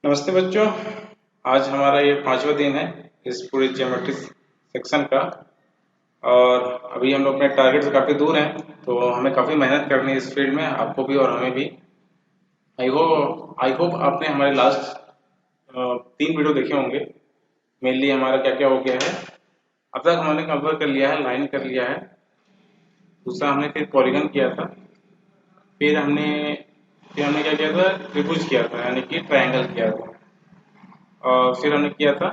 नमस्ते बच्चों। आज हमारा ये 5वां दिन है इस पूरे ज्योमेट्री सेक्शन का। और अभी हम लोग अपने टारगेट से काफ़ी दूर हैं, तो हमें काफ़ी मेहनत करनी है इस फील्ड में, आपको भी और हमें भी। आई होप आपने हमारे लास्ट 3 वीडियो देखे होंगे। मेनली हमारा क्या क्या हो गया है अब तक। हमने कवर कर लिया है, लाइन कर लिया है। दूसरा हमने फिर पॉलीगन किया था। फिर हमने क्या किया था, त्रिभुज किया था, यानी कि ट्रायंगल किया था। और फिर हमने किया था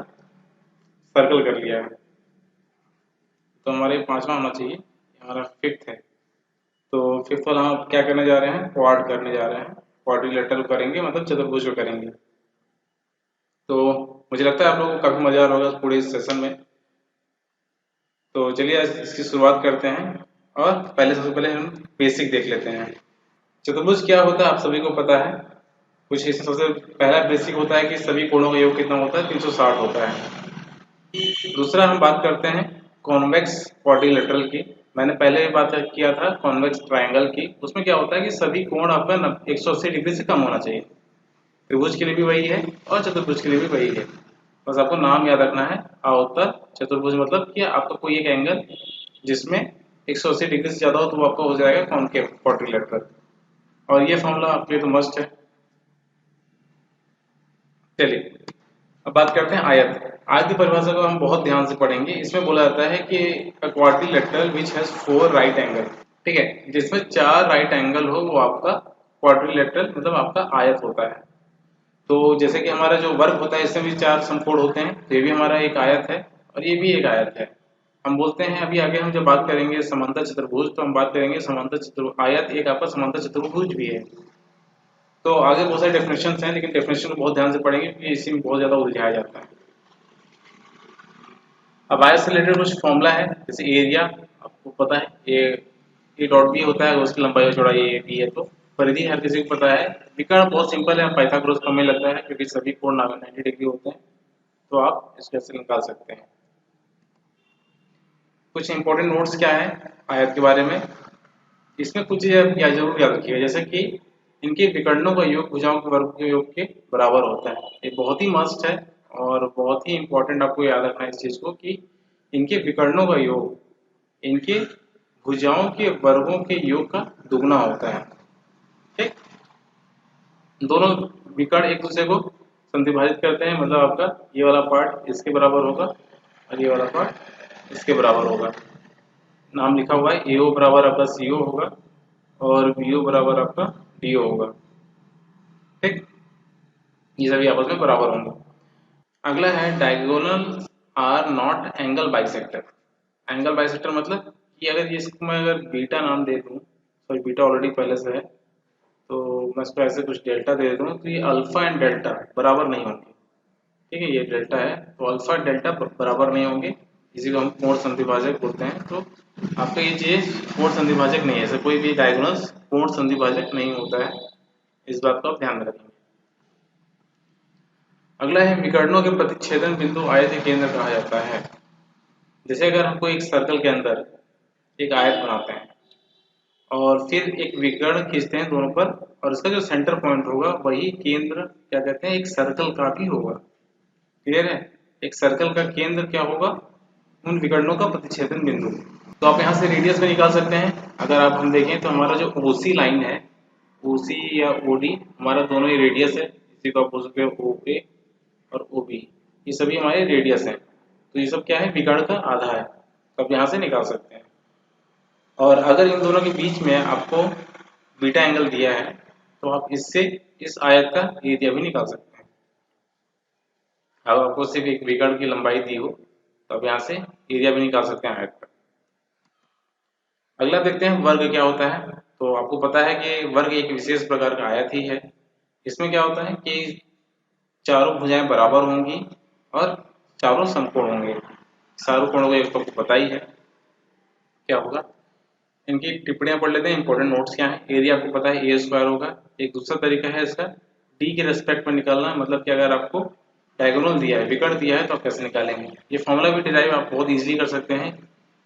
सर्कल कर लिया है। तो हमारे 5वां होना चाहिए, हमारा 5th है। तो 5th वाला हम क्या करने जा रहे हैं, क्वाड करने जा रहे हैं। क्वाड्रिलेटरल करेंगे, मतलब चतुर्भुज को करेंगे। तो मुझे लगता है आप लोगों को काफ़ी मज़ा आ रहा होगा पूरे इस सेशन में। तो चलिए आज इसकी शुरुआत करते हैं। और सबसे पहले हम बेसिक देख लेते हैं। चतुर्भुज क्या होता है आप सभी को पता है। कुछ इसमें सबसे पहला बेसिक होता है कि सभी कोणों का योग कितना होता है, 360 होता है। दूसरा हम बात करते हैं कॉन्वेक्स क्वाड्रिलेटरल की। मैंने पहले भी बात किया था कॉन्वेक्स ट्रायंगल की। उसमें क्या होता है कि सभी कोण आपका 180 डिग्री से कम होना चाहिए। त्रिभुज के लिए भी वही है और चतुर्भुज के लिए भी वही है। बस आपको नाम याद रखना है। अवतल चतुर्भुज मतलब कि आपका कोई एक एंगल जिसमें 180 डिग्री से ज्यादा हो तो वो आपका हो जाएगा कॉन्केव क्वाड्रिलेटरल। और ये फॉर्मूला आपके लिए तो मस्ट है। चलिए अब बात करते हैं आयत। आयत की परिभाषा को हम बहुत ध्यान से पढ़ेंगे। इसमें बोला जाता है कि quadrilateral which has 4 right angle. ठीक है, जिसमें 4 राइट एंगल हो वो आपका क्वाड्रिलेटरल मतलब आपका आयत होता है। तो जैसे कि हमारा जो वर्ग होता है इसमें भी 4 समकोण होते हैं, तो ये भी हमारा एक आयत है और ये भी एक आयत है। हम बोलते हैं अभी आगे हम जब बात करेंगे समांतर चतुर्भुज, तो हम बात करेंगे समांतर चतुर्भुज। आयत एक आपका समांतर चतुर्भुज भी है। तो आगे बहुत सारे डेफिनेशन हैं, लेकिन डेफिनेशन को बहुत ध्यान से पढ़ेंगे क्योंकि इसी में बहुत ज्यादा उलझाया जाता है। अब आयत से रिलेटेड कुछ फॉर्मूला है, जैसे एरिया आपको पता है, ए डॉट बी होता है, उसकी लंबाई और चौड़ाई ए बी है। तो परिधि हर किसी को पता है। विकर्ण बहुत सिंपल है, पाइथागोरस को हमें लगता है क्योंकि सभी कोण 90 डिग्री होते हैं, तो आप इसको ऐसे निकाल सकते हैं। कुछ इंपॉर्टेंट नोट्स क्या है आयत के बारे में, इसमें कुछ चीजें आप जरूर याद रखिएगा। जैसे कि इनके विकर्णों का योग भुजाओं के वर्ग के योग के बराबर होता है। ये बहुत ही मस्त है और बहुत ही इंपॉर्टेंट, आपको याद रखना है इस चीज को कि इनके विकर्णों का योग इनके भुजाओं के वर्गों के योग का दुगना होता है। ठीक, दोनों विकर्ण एक दूसरे को संविभाजित करते हैं, मतलब आपका ये वाला पार्ट इसके बराबर होगा और ये वाला पार्ट इसके बराबर होगा। नाम लिखा हुआ है, AO बराबर आपका CO होगा और BO बराबर आपका DO होगा। ठीक, ये सभी आपस में बराबर होंगे। अगला है diagonal are not angle bisector. Angle bisector मतलब कि अगर इसको मैं अगर बीटा नाम दे दूं, सॉरी बीटा ऑलरेडी पहले से है, तो मैं इसको ऐसे कुछ डेल्टा दे दूं, तो ये अल्फा एंड डेल्टा बराबर नहीं होंगे। ठीक है, ये डेल्टा है तो अल्फा डेल्टा बराबर नहीं होंगे, इसी को हम कोण संधिभाजक बोलते हैं। तो आपका ये चीज कोण संधिभाजक नहीं है, ऐसे कोई भी डायगोनल कोण संधिभाजक नहीं होता है, इस बात को आप ध्यान में रखेंगे। अगला है विकर्णों के प्रतिच्छेदन बिंदु आयत के केंद्र कहा जाता है। जैसे अगर हमको एक सर्कल के अंदर एक आयत बनाते हैं और फिर एक विकर्ण खींचते हैं दोनों पर, और इसका जो सेंटर पॉइंट होगा वही केंद्र क्या कहते हैं, एक सर्कल का भी होगा। क्लियर है, एक सर्कल का केंद्र क्या होगा, उन विकर्णों का प्रतिच्छेदन बिंदु। तो आप यहाँ से रेडियस में निकाल सकते हैं। अगर आप हम देखें तो हमारा जो ओसी लाइन है, ओसी या ओडी, हमारा दोनों ही रेडियस है। इसी को आप बोल सकते हो ओए और ओबी, ये सभी हमारे रेडियस हैं। तो ये सब क्या है, विकर्ण का आधा है, तो आप यहाँ से निकाल सकते हैं। और अगर इन दोनों के बीच में आपको बीटा एंगल दिया है तो आप इससे इस आयत का एरिया भी निकाल सकते हैं। अगर आपको सिर्फ एक विकर्ण की लंबाई दी हो तो आप यहाँ से एरिया भी निकाल सकते हैं आयत का। अगला देखते हैं वर्ग क्या होता है। तो आपको पता है कि वर्ग एक विशेष प्रकार का आयत ही है। इसमें क्या होता है कि चारों भुजाएं बराबर होंगी और चारों समकोण होंगे। चारों कोणों का योग तो आपको पता ही है क्या होगा। इनकी टिप्पणियां पढ़ लेते हैं, इंपॉर्टेंट नोट्स क्या है। एरिया आपको पता है A² होगा। एक दूसरा तरीका है इसका डी के रेस्पेक्ट में निकालना, मतलब कि अगर आपको डायगोनल दिया है, विकर्ण दिया है, तो आप कैसे निकालेंगे। ये फॉर्मूला भी डिराइव आप बहुत इजीली कर सकते हैं।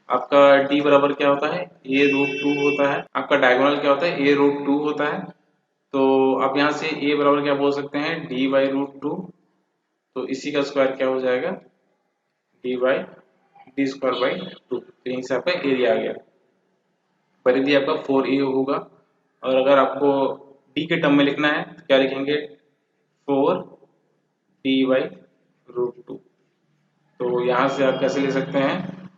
आपका डी बराबर क्या होता है, A√2 होता है। आपका डायगोनल क्या होता है, A√2 होता है। तो आप यहाँ से ए बराबर क्या बोल सकते हैं, डी बाई रूट टू, तो इसी का स्क्वायर क्या हो जाएगा, D by D square by two, तो यहीं से आपका एरिया आ गया। परिधि आपका 4a होगा। और अगर आपको डी के टर्म में लिखना है तो क्या लिखेंगे, 4d बाई रूट टू। तो यहाँ से आप कैसे लिख सकते हैं,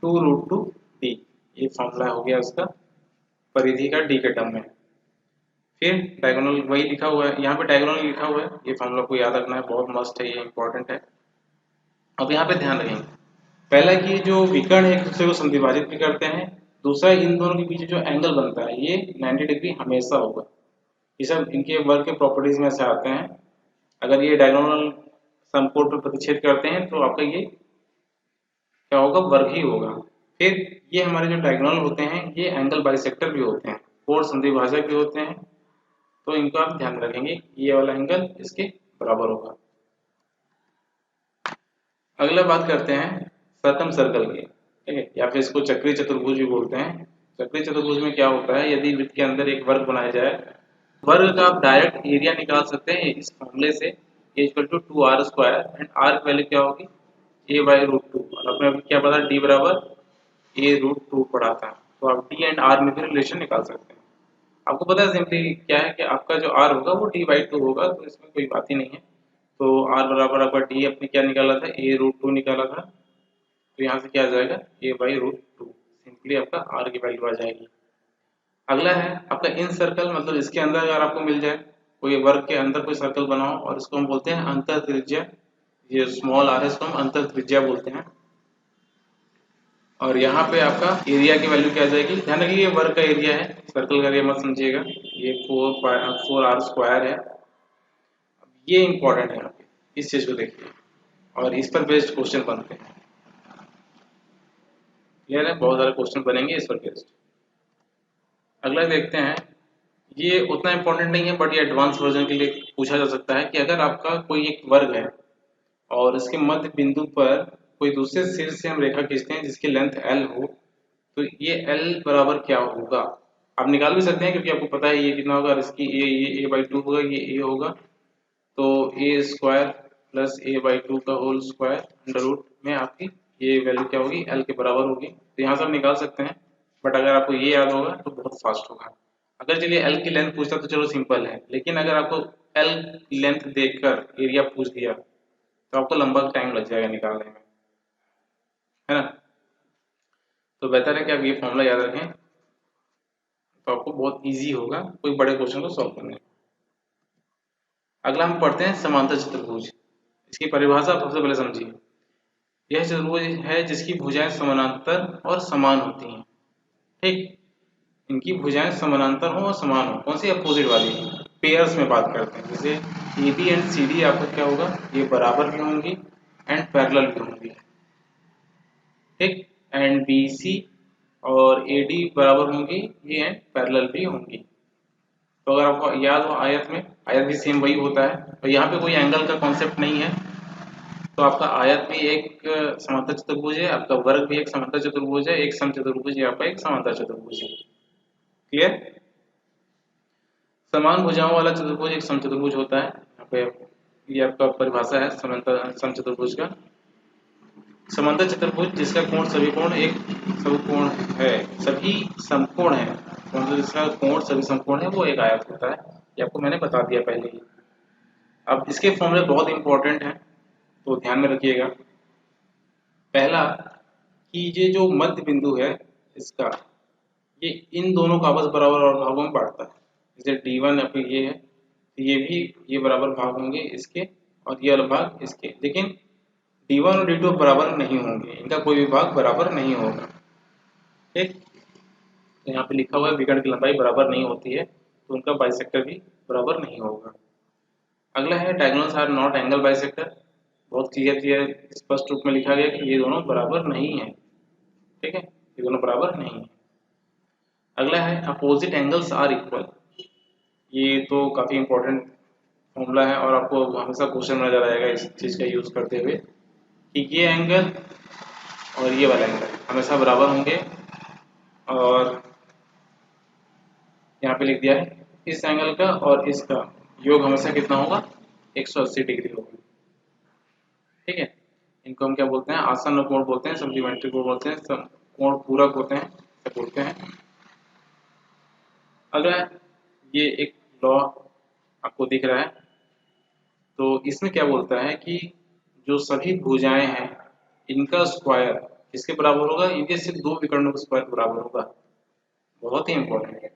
2√2d, ये फॉर्मूला हो गया उसका परिधि का डी के टर्म में। फिर डायगोनल वही लिखा हुआ है, यहाँ पे डायगोनल लिखा हुआ है, ये फॉर्मूला को याद रखना है, बहुत मस्त है, ये इंपॉर्टेंट है। अब यहाँ पे ध्यान रखेंगे, पहला कि जो विकर्ण एक दूसरे को समद्विभाजित भी करते हैं, दूसरा इन दोनों के बीच जो एंगल बनता है ये 90 डिग्री हमेशा होगा। ये सब इनके वर्क के प्रॉपर्टीज में से आते हैं। अगर ये डायगोनल समकोण पर प्रतिच्छेद करते हैं तो आपका ये क्या होगा, वर्ग ही होगा। फिर ये हमारे जो डायगोनल होते हैं ये एंगल बाइसेक्टर भी होते हैं, कोण संधिभाजक भी होते हैं, तो इनको आप ध्यान रखेंगे, ये वाला एंगल इसके बराबर होगा। अगला बात करते हैं सर्कम सर्कल की, ठीक है, या फिर इसको चक्रीय चतुर्भुज भी बोलते हैं। चक्रीय चतुर्भुज में क्या होता है, यदि वृत्त के अंदर एक वर्ग बनाया जाए, वर्ग का आप डायरेक्ट एरिया निकाल सकते हैं इस फॉर्मूले से, a equal to 2r² and r की वैल्यू क्या होगी, a बाई रूट टू, और अपने अभी क्या पता d बराबर a रूट टू पढ़ा था, तो आप d एंड r में भी रिलेशन निकाल सकते हैं। आपको पता है सिंपली क्या है कि आपका जो r होगा वो d बाई टू होगा, तो इसमें कोई बात ही नहीं है। तो r बराबर आपका d अपने क्या निकाला था, a रूट टू निकाला था, तो यहाँ से क्या आ जाएगा, a by root two, simply आपका r की वैल्यू आ जाएगी। अगला है आपका इन सर्कल, मतलब इसके अंदर अगर आपको मिल जाए कोई वर्ग के अंदर कोई सर्कल बनाओ और इसको हम बोलते हैं अंतर त्रिज्या, ये स्मॉल r है, इसको हम अंतर त्रिज्या बोलते हैं। और यहाँ पे आपका एरिया की वैल्यू क्या आ जाएगी, ध्यान रखिए ये वर्ग का एरिया है, सर्कल का एरिया मत समझिएगा, ये 4r² है। ये इंपॉर्टेंट है, यहाँ पे इस चीज को देखिए, और इस पर बेस्ड क्वेश्चन बनते हैं। क्लियर है, बहुत सारे क्वेश्चन बनेंगे इस पर बेस्ड। अगला देखते हैं, ये उतना इंपॉर्टेंट नहीं है बट ये एडवांस वर्जन के लिए पूछा जा सकता है कि अगर आपका कोई एक वर्ग है और इसके मध्य बिंदु पर कोई दूसरे शीर्ष से हम रेखा खींचते हैं जिसकी लेंथ l हो, तो ये l बराबर क्या होगा, आप निकाल भी सकते हैं क्योंकि आपको पता है ये कितना होगा, और इसकी ये a बाई टू होगा, ये a होगा, तो a square plus a by two का होल स्क्वायर अंडर रूट में आपकी ये वैल्यू क्या होगी, l के बराबर होगी। तो यहाँ से आप निकाल सकते हैं, बट अगर आपको ये याद होगा तो बहुत फास्ट होगा। अगर चलिए l की लेंथ पूछता तो चलो सिंपल है, लेकिन अगर आपको l की लेंथ देखकर एरिया पूछ दिया तो आपको लंबा टाइम लग जाएगा निकालने में, है ना। तो बेहतर है कि आप ये फॉर्मूला याद रखें, तो आपको बहुत इजी होगा कोई बड़े क्वेश्चन को सॉल्व करने में। अगला हम पढ़ते हैं समांतर चतुर्भुज। इसकी परिभाषा सबसे पहले समझिए, यह चतुर्भुज है जिसकी भुजाएं समानांतर और समान होती हैं, ठीक, इनकी भुजाएं समानांतर हो और समान हो, कौन सी, अपोजिट वाली, पेयर्स में बात करते हैं। जैसे A B and C D आपका क्या होगा, ये बराबर भी होंगी एंड पैरेलल भी होंगी, ठीक, एंड बी सी और ए डी बराबर होंगी, ये एंड पैरेलल भी होंगी। तो अगर आपको याद हो आयत में, आयत भी सेम वही होता है, तो यहाँ पे कोई एंगल का कॉन्सेप्ट नहीं है, तो आपका आयत भी एक समांतर चतुर्भुज है, आपका वर्ग भी एक समांतर चतुर्भुज है, एक समचतुर्भुज है, आपका एक समांतर चतुर्भुज है। क्लियर, समान भुजाओं वाला चतुर्भुज एक समचतुर्भुज होता है। यहाँ पे ये आपका परिभाषा है समांतर समचतुर्भुज का। समांतर चतुर्भुज जिसका कोण सभी कोण एक समकोण है, सभी समकोण है, मतलब जिसका कोण सभी समकोण है वो एक आयत होता है, ये आपको मैंने बता दिया पहले ही। अब इसके फॉर्मूले बहुत इंपॉर्टेंट हैं, तो ध्यान में रखिएगा। पहला कि ये जो मध्य बिंदु है इसका, ये इन दोनों का आपस बराबर और भागों में बांटता है। जैसे D1 या फिर ये है, तो ये भी ये बराबर भाग होंगे इसके, और ये अलग भाग इसके, लेकिन D1 और D2 बराबर नहीं होंगे, इनका कोई भी भाग बराबर नहीं होगा, ठीक। तो यहाँ पे लिखा हुआ है विकर्ण की लंबाई बराबर नहीं होती है, तो उनका बाइसेक्टर भी बराबर नहीं होगा। अगला है diagonals are not angle bisector, बहुत क्लियर स्पष्ट रूप में लिखा गया कि ये दोनों बराबर नहीं है, ठीक है, ये दोनों बराबर नहीं है। अगला है अपोजिट एंगल्स आर इक्वल, ये तो काफ़ी इंपॉर्टेंट फॉर्मूला है और आपको हमेशा क्वेश्चन में नजर आएगा इस चीज़ का यूज़ करते हुए कि ये एंगल और ये वाला एंगल हमेशा बराबर होंगे, और यहाँ पे लिख दिया है, इस एंगल का और इसका योग हमेशा कितना होगा, 180 डिग्री होगा। ठीक है, इनको हम क्या बोलते हैं, आसन्न कोण बोलते हैं, सप्लीमेंट्री कोण बोलते हैं, कोण पूरक होते हैं, सब बोलते हैं। अगर ये एक लॉ आपको दिख रहा है, तो इसमें क्या बोलता है कि जो सभी भुजाएं हैं इनका स्क्वायर किसके बराबर होगा, इनके सिर्फ दो विकर्णों का स्क्वायर बराबर होगा। बहुत ही इंपॉर्टेंट है,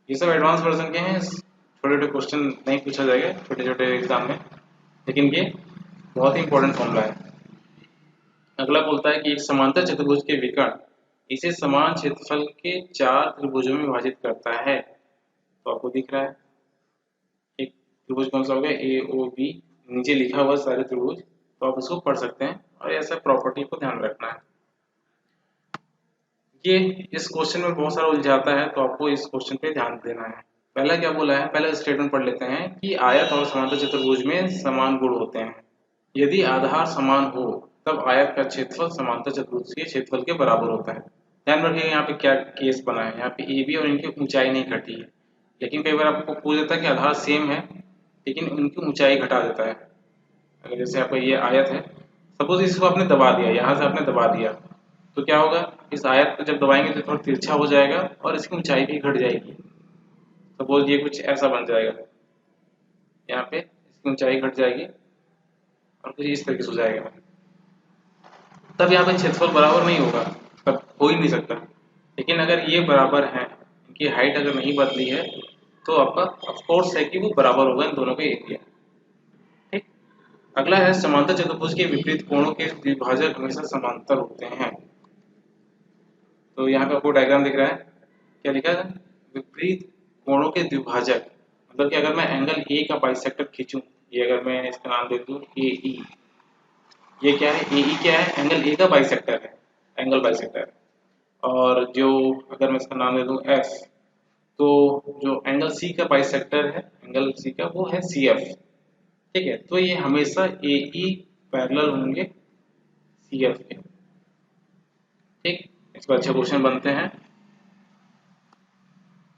ये सब एडवांस वर्जन के हैं, छोटे छोटे क्वेश्चन नहीं पूछा जाएगा छोटे छोटे एग्जाम में, लेकिन ये बहुत ही इंपॉर्टेंट फॉर्मूला है। अगला बोलता है कि एक समांतर चतुर्भुज के विकर्ण इसे समान क्षेत्रफल के चार त्रिभुजों में विभाजित करता है। तो आपको दिख रहा है एक त्रिभुज कौन सा हो गया, ए ओ बी, नीचे लिखा हुआ सारे त्रिभुज, तो आप उसको पढ़ सकते हैं और ऐसा प्रॉपर्टी को ध्यान रखना है। ये इस क्वेश्चन में बहुत सारा उलझाता है, तो आपको इस क्वेश्चन पे ध्यान देना है। पहला क्या बोला है, पहले स्टेटमेंट पढ़ लेते हैं कि आयत और समांतर चतुर्भुज में समान गुण होते हैं। यदि आधार समान हो तब आयत का क्षेत्रफल समांतर चतुर्भुज के क्षेत्रफल के बराबर होता है। ध्यान रखिएगा यहाँ पे क्या केस बना है, यहाँ पे ए बी और इनकी ऊंचाई नहीं घटी है, लेकिन कई बार आपको पूछ देता है कि आधार सेम है लेकिन उनकी ऊंचाई घटा देता है। अगर जैसे आपका ये आयत है, सपोज इसको आपने दबा दिया, यहाँ से आपने दबा दिया, तो क्या होगा, इस आयत को जब दबाएंगे तो थोड़ा तिरछा हो जाएगा और इसकी ऊंचाई भी घट जाएगी। सपोज ये कुछ ऐसा बन जाएगा, यहाँ पे इसकी ऊंचाई घट जाएगी और कुछ इस तरीके से हो जाएगा, तब यहाँ पे क्षेत्रफल बराबर नहीं होगा, तब हो ही नहीं सकता। लेकिन अगर ये बराबर है, इनकी हाइट अगर नहीं बदली है, तो आपका ऑफकोर्स है कि वो बराबर होगा इन दोनों के एरिया। ठीक, अगला है समांतर चतुर्भुज के विपरीत कोणों के द्विभाजक हमेशा समांतर होते हैं। तो यहाँ पे आपको डायग्राम दिख रहा है, क्या लिखा है, विपरीत कोणों के द्विभाजक, मतलब कि अगर मैं एंगल ए का बाइसेक्टर खींचूं, ये अगर मैं इसका नाम दे दूं ए ई, ये क्या है, ए ई क्या है, एंगल ए का बाइसेक्टर है, एंगल बाइसेक्टर। और जो अगर मैं इसका नाम दे दूं एफ, तो जो एंगल सी का बाइसेक्टर है, एंगल सी का, वो है सी एफ। ठीक है, तो ये हमेशा ए ई पैरेलल होंगे सी एफ के। ठीक, इस पर अच्छे क्वेश्चन बनते हैं।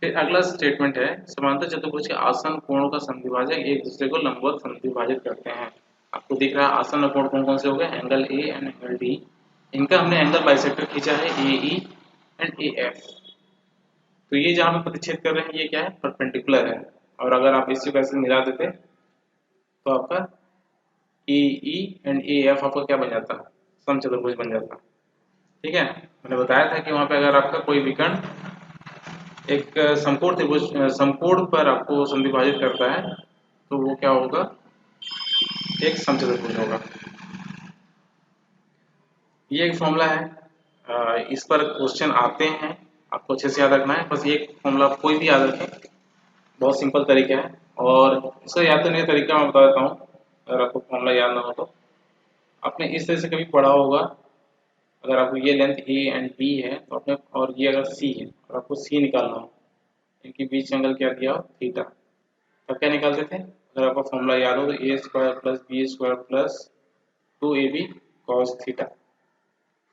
फिर अगला स्टेटमेंट है, समांतर चतुर्भुज के आसन्न कोणों का समद्विभाजक एक दूसरे को लंबवत समद्विभाजित करते हैं। आपको दिख रहा है आसन्न कोण कौन कौन से हो गए, angle A and angle D, इनका हमने एंगल बाइसेक्टर खींचा है ए ई एंड ए एफ। तो ये जहाँ पे प्रतिच्छेद कर रहे हैं ये क्या है, परपेंडिकुलर है, और अगर आप इसी को ऐसे मिला देते तो आपका ए ई एंड ए एफ आपका क्या बन जाता, समचतुर्भुज बन जाता। ठीक है, मैंने बताया था कि वहाँ पे अगर आपका कोई विकर्ण एक समकोण त्रिभुज समकोण पर आपको समद्विभाजित करता है तो वो क्या होगा, एक समचतुर्भुज होगा। ये एक फॉर्मूला है, इस पर क्वेश्चन आते हैं, आपको अच्छे से याद रखना है। बस ये फॉर्मूला कोई भी याद रखें, बहुत सिंपल तरीका है, और इसका याद करने का तरीका मैं बता देता हूँ। अगर आपको फॉर्मूला याद ना हो तो आपने इस तरह से कभी पढ़ा होगा, अगर आपको ये लेंथ ए एंड बी है तो आपने, और ये अगर सी है और आपको सी निकालना हो, इनके बीच एंगल क्या दिया हो, थीटा, तब क्या निकालते थे, अगर आपका फॉर्मूला याद हो तो a square plus b square plus 2ab cos theta,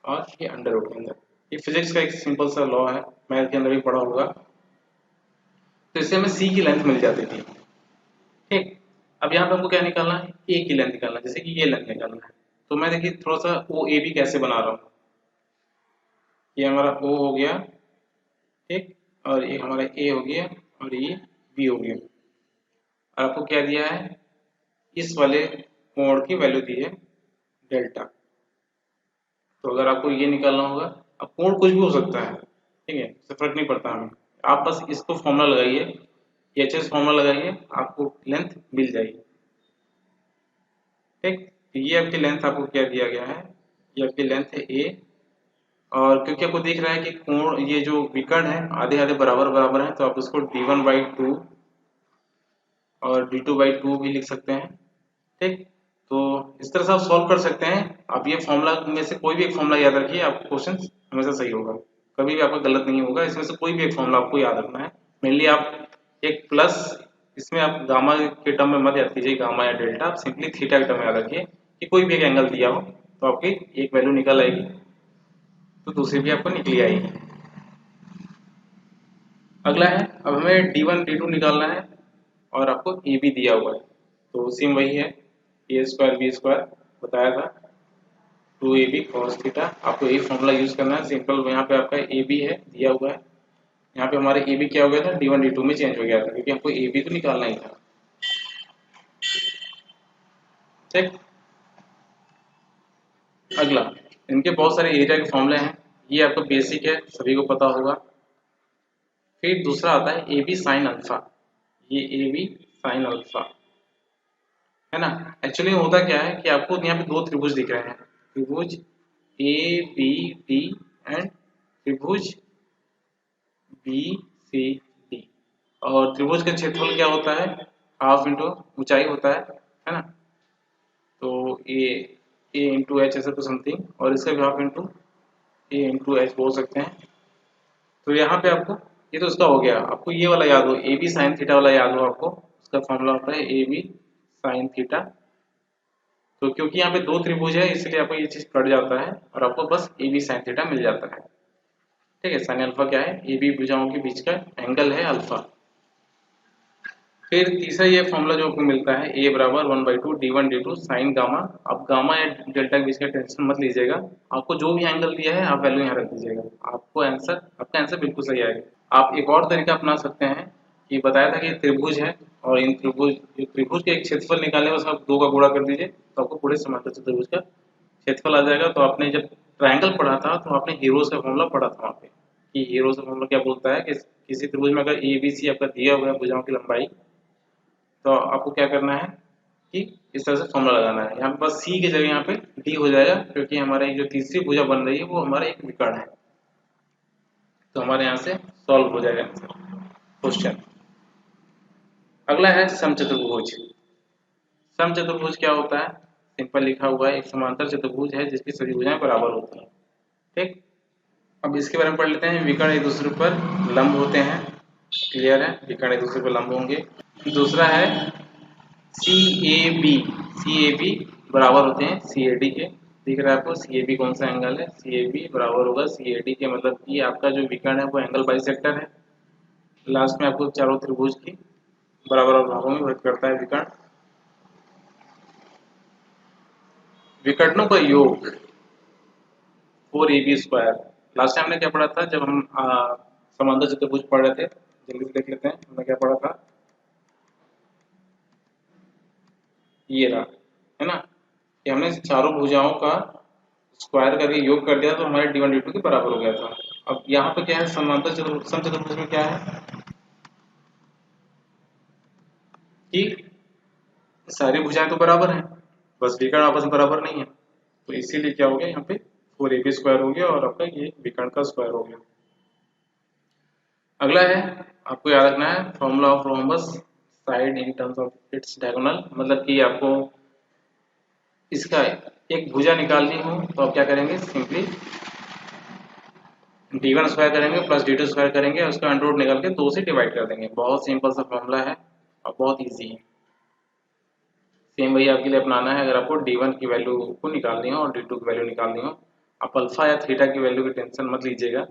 और ये अंडर रूट के अंदर। ये फिजिक्स का एक सिंपल सा लॉ है, मैथ के अंदर भी पढ़ा होगा। तो इससे हमें सी की लेंथ मिल जाती थी। ठीक, अब यहाँ पे हमको क्या निकालना है, ए की लेंथ निकालना है, जैसे कि ये लेंथ निकालना है। तो मैं देखिए थोड़ा सा ओ ए बी कैसे बना रहा हूँ, ये हमारा ओ हो गया, ठीक, और ये हमारा ए हो गया, और ये बी हो गया। और आपको क्या दिया है, इस वाले कोण की वैल्यू दी है डेल्टा। तो अगर आपको ये निकालना होगा, अब कोण कुछ भी हो सकता है, ठीक है, इससे फर्क नहीं पड़ता हमें, आप बस इसको फॉर्मूला लगाइए, ये अच्छे से फॉर्मूला लगाइए, आपको लेंथ मिल जाएगी। ठीक, तो ये आपकी लेंथ आपको क्या दिया गया है, ये आपकी लेंथ है ए, और क्योंकि आपको दिख रहा है कि कोण, ये जो विकर्ण है आधे आधे बराबर बराबर है, तो आप इसको d1/2 और d2/2 भी लिख सकते हैं। ठीक, तो इस तरह से आप सॉल्व कर सकते हैं। आप ये फॉर्मूला में से कोई भी एक फॉर्मूला याद रखिए, आपको क्वेश्चन हमेशा सही होगा, कभी भी आपका गलत नहीं होगा। इसमें से कोई भी एक फॉर्मूला आपको याद रखना है। मेनली आप एक प्लस, इसमें आप गामा के टर्म में मत याद कीजिए, गामा या डेल्टा, आप सिंपली थीटा के टर्म में याद रखिए कि कोई भी एक एंगल दिया हो तो आपकी एक वैल्यू निकल आएगी तो दूसरी भी आपको निकली आएगी। अगला है, अब हमें D1 D2 निकालना है और आपको ए बी दिया हुआ है, तो सेम वही है, ए स्क्वायर बी स्क्वायर बताया था, 2ab cos थीटा। आपको यही फॉर्मूला यूज करना है सिंपल। यहाँ पे आपका ए बी है दिया हुआ है, यहाँ पे हमारे ए बी क्या हो गया था, D1 D2 में चेंज हो गया था, क्योंकि हमको ए बी तो निकालना ही था। ठीक, अगला, इनके बहुत सारे एरिया के फॉर्मूले हैं, ये आपको बेसिक है, सभी को पता होगा। फिर दूसरा आता है ए बी साइन अल्फा, ये ए बी साइन अल्फा है ना। एक्चुअली होता क्या है कि आपको यहाँ पे दो त्रिभुज दिख रहे हैं, त्रिभुज ए बी डी एंड त्रिभुज बी सी डी, और त्रिभुज का क्षेत्रफल क्या होता है, हाफ इंटू ऊंचाई होता है ना। तो ए इंटू एच ऐसा तो समथिंग, और इसका भी हाफ इंटू ए इंटू एच बोल सकते हैं। तो यहाँ पे आपको, ये तो उसका हो गया, आपको ये वाला याद हो, ए बी साइन थीटा वाला याद हो आपको, उसका फॉर्मूला होता है ए बी साइन थीटा। तो क्योंकि यहाँ पे दो त्रिभुज है इसलिए आपको ये चीज कट जाता है और आपको बस ए बी साइन थीटा मिल जाता है। ठीक है, साइन अल्फा क्या है, ए बी भुजाओं के बीच का एंगल है अल्फा। फिर तीसरा ये फॉर्मूला जो आपको मिलता है, ए बराबर 1/2 D1 D2 साइन गामा। अब गामा या डेल्टा के बीच का टेंशन मत लीजिएगा, आपको जो भी एंगल दिया है आप वैल्यू यहाँ रख दीजिएगा, आपका आंसर बिल्कुल सही आएगा। आप एक और तरीका अपना सकते हैं, कि बताया था कि त्रिभुज है और इन त्रिभुज के एक क्षेत्रफल निकालने बस आप दो का गुणा कर दीजिए, तो आपको पूरे समांतर चतुर्भुज का क्षेत्रफल आ जाएगा। तो आपने जब ट्रायंगल पढ़ा था तो आपने हीरोज का फॉर्मूला पढ़ा था वहाँ पे, कि हीरोज का फॉर्मूला क्या बोलता है कि किसी त्रिभुज में अगर ए बी सी आपका दिया हुआ है भुजाओं की लंबाई, तो आपको क्या करना है कि इस तरह से फॉर्मूला लगाना है। यहाँ पे बस सी की जगह यहाँ पे डी हो जाएगा, क्योंकि हमारे जो तीसरी भुजा बन रही है वो हमारा एक विकर्ण है, तो हमारे यहाँ से सॉल्व हो जाएगा आंसर क्वेश्चन। अगला है समचतुर्भुज। समचतुर्भुज क्या होता है, सिंपल लिखा हुआ है, एक समांतर चतुर्भुज है जिसकी सभी भुजाएं बराबर होती हैं। ठीक, अब इसके बारे में पढ़ लेते हैं। विकर्ण एक दूसरे पर लंब होते हैं, क्लियर है, विकर्ण एक दूसरे पर लंब होंगे। दूसरा है सी ए बी बराबर होते हैं सी ए डी के। दिख रहा है आपको सी ए बी कौन सा एंगल है, सी ए बी बराबर होगा सी ए डी के, मतलब कि आपका जो विकर्ण है वो एंगल बाइसेक्टर है। लास्ट में आपको चारों त्रिभुज की बराबर भागों में विभक्त करता है विकर्ण। विकर्णों का योग 4ab स्क्वायर। लास्ट टाइम हमने क्या पढ़ा था, जब हम समांतर चतुर्भुज पढ़ रहे थे, जल्दी से देख लेते हैं हमने क्या पढ़ा था। ये रहा, है ना, कि हमने चारों भुजाओं का स्क्वायर करके योग कर दिया तो हमारे D1 D2 के बराबर हो गया था। अब यहाँ पे क्या है, समांतर चतुर्भुज समचतुर्भुज में क्या है कि सारी भुजाएं तो बराबर हैं, बस विकर्ण आपस में बराबर नहीं है, तो इसीलिए क्या हो गया यहाँ पे 4ab स्क्वायर हो गया और आपका ये विकर्ण का स्क्वायर हो गया। अगला है, आपको याद रखना है formula of rhombus side in terms of its diagonal, मतलब कि आपको इसका एक भुजा निकालनी हो तो आप क्या करेंगे, सिंपली D1 स्क्वायर करेंगे प्लस D2 स्क्वायर करेंगे और उसका अंडर रूट निकाल के 2 से डिवाइड कर देंगे। बहुत सिंपल सा फॉर्मूला है और बहुत इजी है। सेम वही आपके लिए अपनाना है अगर आपको D1 की वैल्यू को निकालनी हो और D2 की वैल्यू निकालनी हो। आप अल्फा या थीटा की वैल्यू की टेंशन मत लीजिएगा,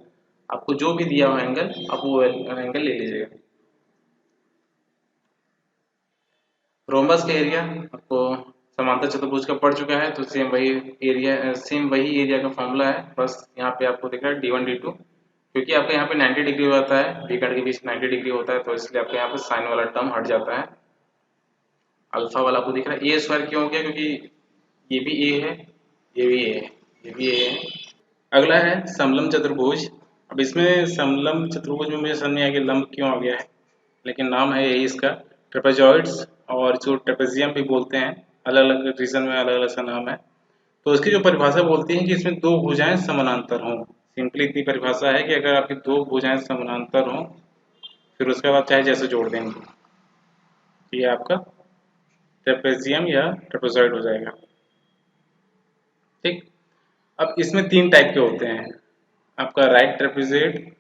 आपको जो भी दिया हो एंगल आप वो एंगल ले लीजिएगा। रोम्बस का एरिया आपको समांतर चतुर्भुज का पड़ चुका है, तो सेम वही एरिया का फॉर्मूला है, बस यहाँ पे आपको दिख रहा है D1 D2, क्योंकि आपका यहाँ पे 90 डिग्री होता है, विकर्ण के बीच 90 डिग्री होता है, तो इसलिए आपके यहाँ पे साइन वाला टर्म हट जाता है। अल्फा वाला आपको दिख रहा है, ए स्क्वायर क्यों हो गया, क्योंकि ये भी ए है, ये भी ए है, ये भी ए है। अगला है समलंब चतुर्भुज। अब इसमें समलंब चतुर्भुज में मुझे समझ नहीं आया कि लंब क्यों आ गया है, लेकिन नाम है यही इसका, ट्रेपेजॉइड्स, और जो ट्रेपेजियम भी बोलते हैं, अलग अलग रीजन में अलग अलग सा नाम है। तो इसकी जो परिभाषा बोलती है कि इसमें दो भुजाएं समानांतर हों। सिंपली इतनी परिभाषा है कि अगर आपकी दो भुजाएं समानांतर हों, फिर उसके बाद चाहे जैसे जोड़ देंगे, तो ये आपका ट्रेपेजियम या ट्रेपेजॉइड हो जाएगा। ठीक, अब इसमें तीन टाइप के होते हैं, आपका right trapezoid,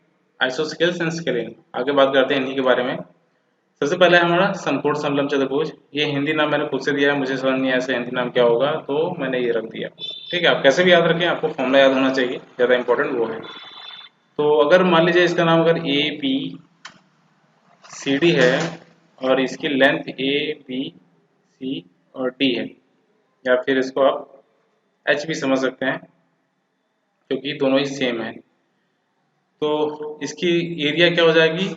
isosceles and scalene. आगे बात करते हैं इन्हीं के बारे में। सबसे पहले हमारा समकोण समलंब चतुर्भुज। ये हिंदी नाम मैंने खुद से दिया है, मुझे समझ नहीं आया इसका हिंदी नाम क्या होगा, तो मैंने ये रख दिया। ठीक है, आप कैसे भी याद रखें, आपको फॉर्मूला याद होना चाहिए, ज़्यादा इंपॉर्टेंट वो है। तो अगर मान लीजिए इसका नाम अगर ए बी सी डी है और इसकी लेंथ ए बी सी और डी है, या फिर इसको आप एच भी समझ सकते हैं क्योंकि दोनों ही सेम है। तो इसकी एरिया क्या हो जाएगी,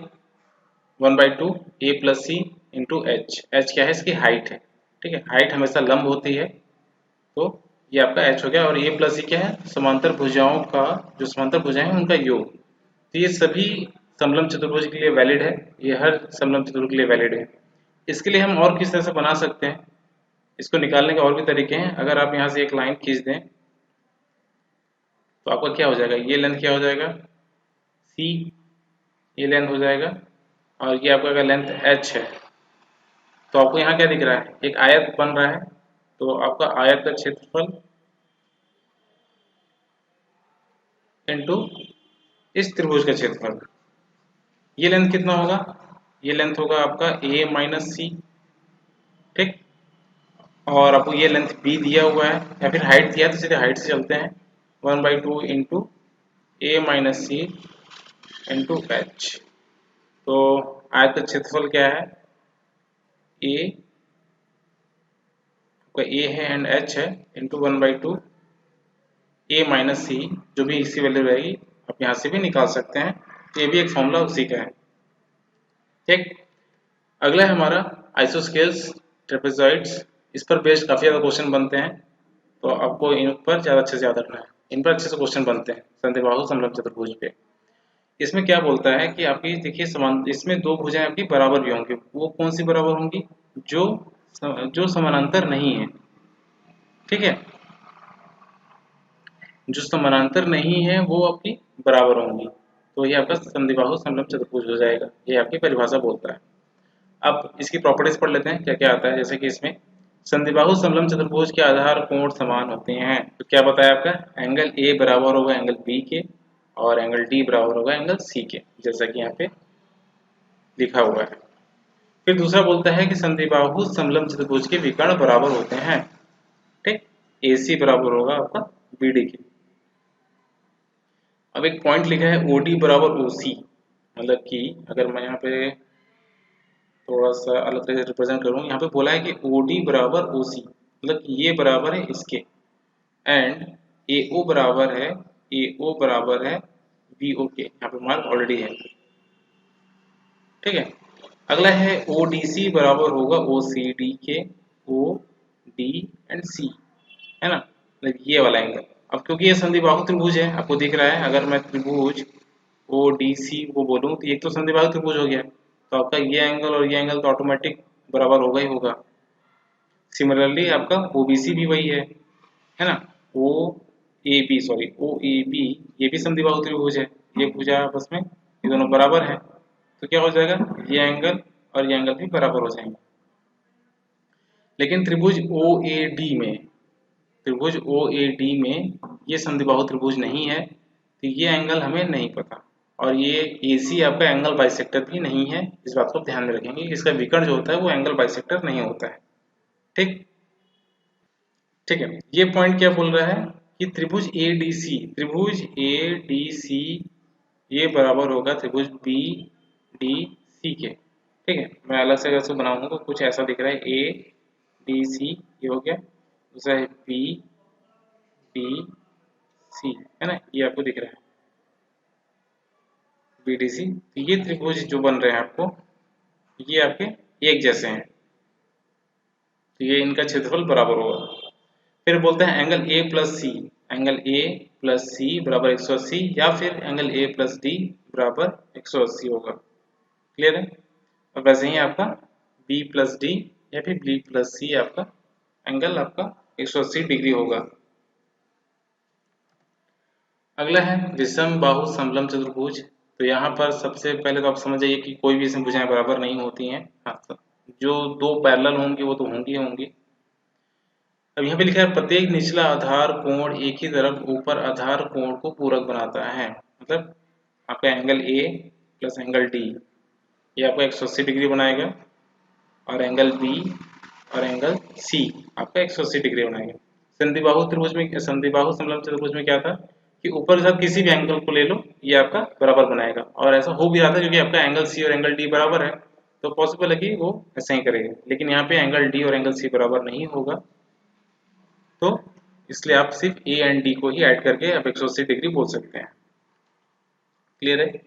1/2 ए प्लस सी इंटू एच। एच क्या है, इसकी हाइट है। ठीक है, हाइट हमेशा लंब होती है, तो ये आपका एच हो गया। और ए प्लस सी क्या है, समांतर भुजाओं का, जो समांतर भुजाएं हैं उनका योग। तो ये सभी समलंब चतुर्भुज के लिए वैलिड है, ये हर समलंब चतुर्भुज के लिए वैलिड है। इसके लिए हम और किस तरह से बना सकते हैं, इसको निकालने के और भी तरीके हैं। अगर आप यहाँ से एक लाइन खींच दें तो आपका क्या हो जाएगा, ये लेंथ क्या हो जाएगा सी, ये लेंथ हो जाएगा, और ये आपका लेंथ एच है। तो आपको यहाँ क्या दिख रहा है, एक आयत बन रहा है। तो आपका आयत का क्षेत्रफल इनटू इस त्रिभुज का क्षेत्रफल, ये लेंथ कितना होगा, ये लेंथ होगा आपका a माइनस सी। ठीक, और आपको ये लेंथ b दिया हुआ है, या फिर हाइट दिया है तो सीधे हाइट से चलते हैं, 1/2 इंटू ए माइनस सी इंटू एच। तो आयत का क्षेत्रफल क्या है, a ए है एंड एच है, इंटू 1/2 ए माइनस सी, जो भी इसी वैल्यू रहेगी आप यहाँ से भी निकाल सकते हैं। ये भी एक फॉर्मूला उसी का है। ठीक, अगला है हमारा आइसोस्केल्स ट्रेपेजॉइड्स। इस पर बेस्ड काफ़ी ज़्यादा क्वेश्चन बनते हैं, तो आपको इन पर ज़्यादा अच्छे से याद रखना है। इन पर अच्छे से क्वेश्चन बनते हैं संधिबाहु समलंब चतुर्भुज पे। इसमें क्या बोलता है कि आपकी देखिए समान, इसमें दो भुजाएं आपकी बराबर भी होंगी। वो कौन सी बराबर होंगी, जो समानांतर नहीं है। ठीक है, जो समानांतर नहीं है वो आपकी बराबर होंगी, तो ये आपका संधिबाहु समलंब चतुर्भुज हो जाएगा। ये आपकी परिभाषा बोलता है। अब इसकी प्रॉपर्टीज पढ़ लेते हैं क्या क्या आता है। जैसे कि इसमें संधिबाहु समलंब चतुर्भुज के आधार कोण समान होते हैं। तो क्या बताया आपका, एंगल ए बराबर होगा एंगल बी के, और एंगल डी बराबर होगा एंगल सी के, जैसा कि यहाँ पे लिखा हुआ है। फिर दूसरा बोलता है कि संधिबाहु समलंब चतुर्भुज के विकर्ण बराबर होते हैं। ठीक, ए सी बराबर होगा आपका बी डी के। अब एक पॉइंट लिखा है ओ डी बराबर ओ सी, मतलब कि अगर मैं यहाँ पे थोड़ा सा अलग तरह से रिप्रेजेंट करूँ, यहाँ पे बोला है कि ओ डी बराबर ओ सी, मतलब कि ये बराबर है इसके, एंड ए ओ बराबर है, ए ओ बराबर है बी ओ के। यहाँ पे मार्क ऑलरेडी है। ठीक है, अगला है ओ डी सी बराबर होगा ओ सी डी के, ओ डी एंड सी, है ना, मतलब ये वाला एंगल। अब क्योंकि ये संधिबाहु त्रिभुज है, आपको दिख रहा है, अगर मैं त्रिभुज ओ डी सी को बोलूँ तो एक तो संधिबाहु त्रिभुज हो गया, तो आपका ये एंगल और ये एंगल तो ऑटोमेटिक बराबर होगा ही होगा। सिमिलरली आपका ओ बी सी भी वही है ना, O A B, sorry O A B, ये भी संधिबाहु त्रिभुज है। ये भुजा आपस में ये दोनों बराबर है, तो क्या हो जाएगा, ये एंगल और ये एंगल भी बराबर हो जाएंगे। लेकिन त्रिभुज ओ ए डी में, त्रिभुज ओ ए डी में ये संधिबाहु त्रिभुज नहीं है, तो ये एंगल हमें नहीं पता। और ये ए सी आपका एंगल बाइसेक्टर भी नहीं है, इस बात को ध्यान में रखेंगे। इसका विकर्ण जो होता है वो एंगल बाइसेक्टर नहीं होता है। ठीक, ठीक है, ये पॉइंट क्या बोल रहा है कि त्रिभुज ए डी सी, त्रिभुज ए डी सी ये बराबर होगा त्रिभुज बी डी सी के। ठीक है, मैं अलग से अगर इसको बनाऊंगा तो कुछ ऐसा दिख रहा है, ए डी सी ये हो गया, दूसरा है बी डी सी, है ना, ये आपको दिख रहा है बी डी सी। तो ये त्रिभुज जो बन रहे हैं आपको, ये आपके एक जैसे हैं, तो ये इनका क्षेत्रफल बराबर होगा। फिर बोलते हैं angle A plus C, angle A plus C बराबर 180, या फिर एंगल ए प्लस डी बराबर 180 होगा। क्लियर है। और वैसे ही आपका बी प्लस डी या फिर बी प्लस सी आपका एंगल आपका 180 डिग्री होगा। अगला है विषम बाहु समलंब चतुर्भुज। तो यहाँ पर सबसे पहले तो आप समझ जाइए कि कोई भी इसमें भुजाएं बराबर नहीं होती हैं। हाँ, जो दो पैरेलल होंगी वो तो होंगी होंगी। अब यहाँ पे लिखा है प्रत्येक निचला आधार कोण एक ही तरफ ऊपर आधार कोण को पूरक बनाता है। मतलब आपका angle A plus angle D ये आपका 180 डिग्री बनाएगा, और एंगल बी और एंगल सी आपका 180 डिग्री बनाएगा। संधिबाहु त्रिभुज में, संधिबाहु समलंब चतुर्भुज में क्या था कि ऊपर के साथ किसी भी एंगल को ले लो ये आपका बराबर बनाएगा, और ऐसा हो भी रहा था क्योंकि आपका एंगल सी और एंगल डी बराबर है। तो पॉसिबल है कि वो ऐसे ही करेगा, लेकिन यहाँ पे एंगल डी और एंगल सी बराबर नहीं होगा, तो इसलिए आप सिर्फ ए एंड डी को ही ऐड करके आप 180 डिग्री बोल सकते हैं। क्लियर है।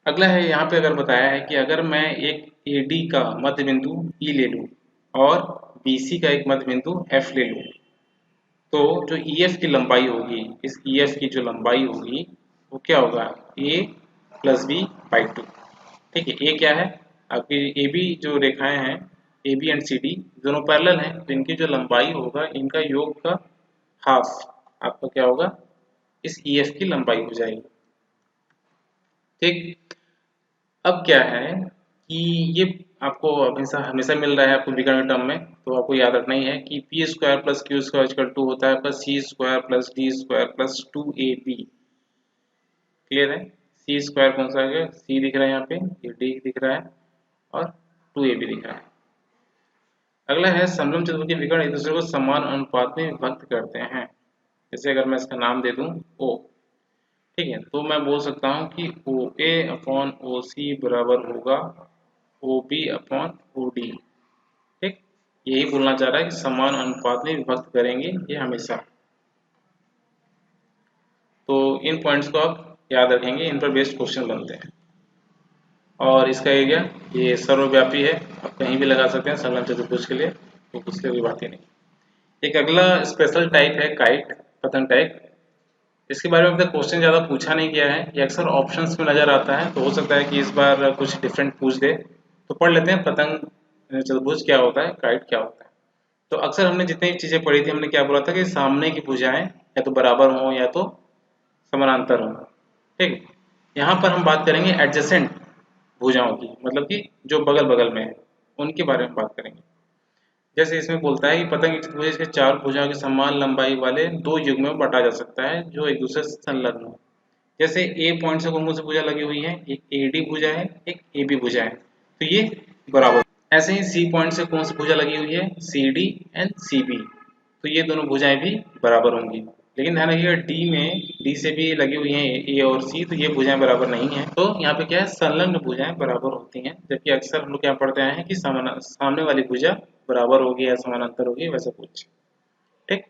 अगला है, यहाँ पे अगर बताया है कि अगर मैं एक ए डी का मध्य बिंदु ई ले लूँ और बी सी का एक मध्य बिंदु एफ ले लूँ, तो जो ई एफ की लंबाई होगी, इस ई एफ की जो लंबाई होगी वो क्या होगा, ए प्लस बी बाई टू। ठीक है, ए क्या है, आपकी ए बी जो रेखाएं हैं, A B and C D दोनों पैरेलल हैं, तो इनकी जो लंबाई होगा इनका योग का हाफ आपका क्या होगा, इस ई एफ की लंबाई हो जाएगी। ठीक, अब क्या है कि ये आपको हमेशा हमेशा मिल रहा है आपको विकर्ण टर्म में, तो आपको याद रखना ही है कि p square plus q square equal to होता है आपका c square plus d square plus 2ab। Clear है। सी स्क्वायर कौन सा है, सी दिख रहा है यहाँ पे, ये डी दिख रहा है और 2ab दिख रहा है। अगला है समलंब चतुर्भुज के विकर्ण एक दूसरे को समान अनुपात में विभक्त करते हैं। जैसे अगर मैं इसका नाम दे दूं ओ, ठीक है, तो मैं बोल सकता हूँ कि ओ ए अपॉन ओ सी बराबर होगा O B upon O D. ठीक, यही बोलना चाह रहा है कि समान अनुपात में विभक्त करेंगे ये हमेशा। तो इन पॉइंट्स को आप याद रखेंगे, इन पर बेस्ड क्वेश्चन बनते हैं। और इसका एरिया ये सर्वव्यापी है, आप कहीं भी लगा सकते हैं समलंब चतुर्भुज के लिए, तो उसकी कोई बात ही नहीं। एक अगला स्पेशल टाइप है काइट, पतंग टाइप। इसके बारे में अब तक क्वेश्चन ज़्यादा पूछा नहीं गया है, ये अक्सर ऑप्शंस में नज़र आता है, तो हो सकता है कि इस बार कुछ डिफरेंट पूछ दे। तो पढ़ लेते हैं पतंग चतुर्भुज क्या होता है, काइट क्या होता है। तो अक्सर हमने जितनी चीज़ें पढ़ी थी, हमने क्या बोला था कि सामने की भुजाएं या तो बराबर हों या तो समानांतर हों। ठीक, यहाँ पर हम बात करेंगे एडजेसेंट भुजाओं की, मतलब कि जो बगल बगल में है उनके बारे में बात करेंगे। जैसे इसमें बोलता है कि पतंग की चतुर्भुज के चार भुजाओं की समान लंबाई वाले दो युग्मों में बांटा जा सकता है जो एक दूसरे से संलग्न हो। जैसे ए पॉइंट से कौन सी भुजा लगी हुई है, एक ए डी भुजा है, एक ए बी भुजा है, तो ये बराबर। ऐसे ही सी पॉइंट से कौन सी भुजा लगी हुई है, C D and C B, तो ये दोनों भुजाएं भी बराबर होंगी। लेकिन ध्यान रखिएगा डी में, डी से भी लगी हुई हैं ए और सी, तो ये भुजाएं बराबर नहीं है। तो यहाँ पे क्या है, संलग्न भुजाएं बराबर होती हैं, जबकि अक्सर हम लोग क्या पढ़ते हैं कि सामने वाली भुजा बराबर होगी या समानांतर होगी, वैसा कुछ। ठीक,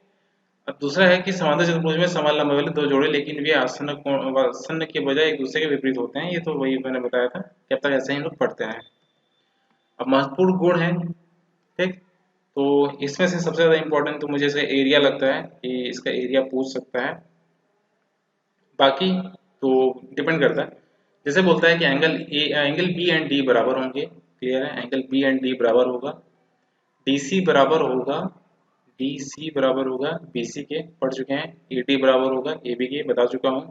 अब दूसरा है कि समांतर चतुर्भुज में समान लंबाई वाले दो जोड़े लेकिन वे आसन्न के बजाय एक दूसरे के विपरीत होते हैं। ये तो वही मैंने बताया था कि अब तक ऐसे ही हम लोग पढ़ते हैं। अब महत्वपूर्ण गुण है, ठीक, तो इसमें से सबसे ज़्यादा इम्पोर्टेंट तो मुझे इसका एरिया लगता है कि इसका एरिया पूछ सकता है, बाकी तो डिपेंड करता है। जैसे बोलता है कि एंगल बी एंड डी बराबर होंगे। क्लियर है, एंगल बी एंड डी बराबर होगा, डी सी बराबर होगा, डी सी बराबर होगा बी सी के, पढ़ चुके हैं। ए डी बराबर होगा ए बी के, बता चुका हूँ।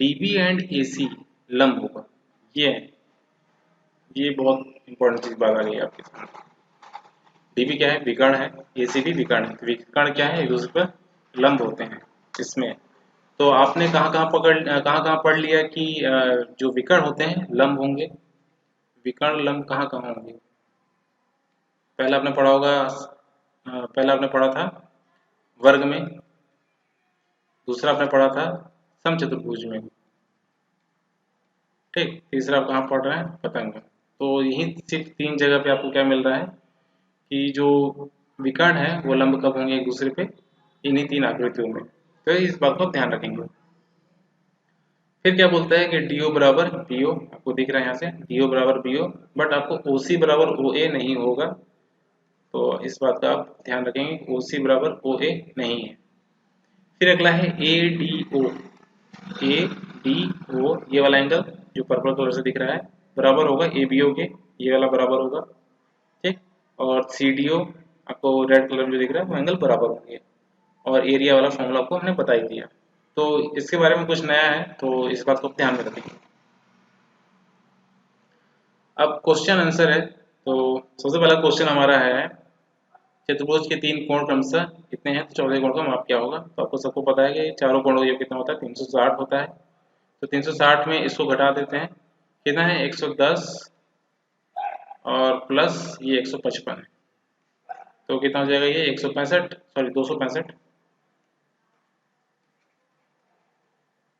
डी बी एंड ए सी लंब होगा। ये है, ये बहुत इंपॉर्टेंट चीज बात आ रही है आपके सामने। डीबी क्या है, विकर्ण है, एसी भी विकर्ण है। विकर्ण क्या है, एक दूसरे पर लंब होते हैं इसमें। तो आपने कहाँ कहाँ पढ़ लिया कि जो विकर्ण होते हैं लंब होंगे। विकर्ण लंब कहाँ कहाँ होंगे, पहला आपने पढ़ा होगा, पहला आपने पढ़ा था वर्ग में, दूसरा आपने पढ़ा था समचतुर्भुज में, ठीक, तीसरा आप कहाँ पढ़ रहे हैं, पतंग में। तो यही सिर्फ तीन जगह पे आपको क्या मिल रहा है कि जो विकर्ण है वो लंब कब होंगे एक दूसरे पे, इन्हीं तीन आकृतियों में। तो इस बात को ध्यान रखेंगे। फिर क्या बोलता है कि डी ओ बराबर बी ओ, आपको दिख रहा है यहाँ से डी ओ बराबर बी ओ, बट आपको ओ सी बराबर ओ ए नहीं होगा, तो इस बात का आप ध्यान रखेंगे, ओ सी बराबर ओ ए नहीं है। फिर अगला है A D O, A D O, ये वाला एंगल जो पर्पल कलर से दिख रहा है बराबर होगा ए बी ओ के, ये वाला बराबर होगा। ठीक, और सी डी ओ आपको रेड कलर में जो दिख रहा है वो एंगल बराबर होंगे। और एरिया वाला फॉर्मूला आपको हमने बता ही दिया। तो इसके बारे में कुछ नया है, तो इस बात को ध्यान में रखेंगे। अब क्वेश्चन आंसर है, तो सबसे पहला क्वेश्चन हमारा है चतुर्भुज के तीन कोण क्रमशः कितने हैं, तो चौथे कोण का माप क्या होगा। तो आपको सबको पता है कि चारों कोणों का योग कितना होता है, 360 होता है। तो 360 में इसको घटा देते हैं, कितना है 110 और प्लस ये 155 है, तो कितना हो जाएगा ये 165, सॉरी 265।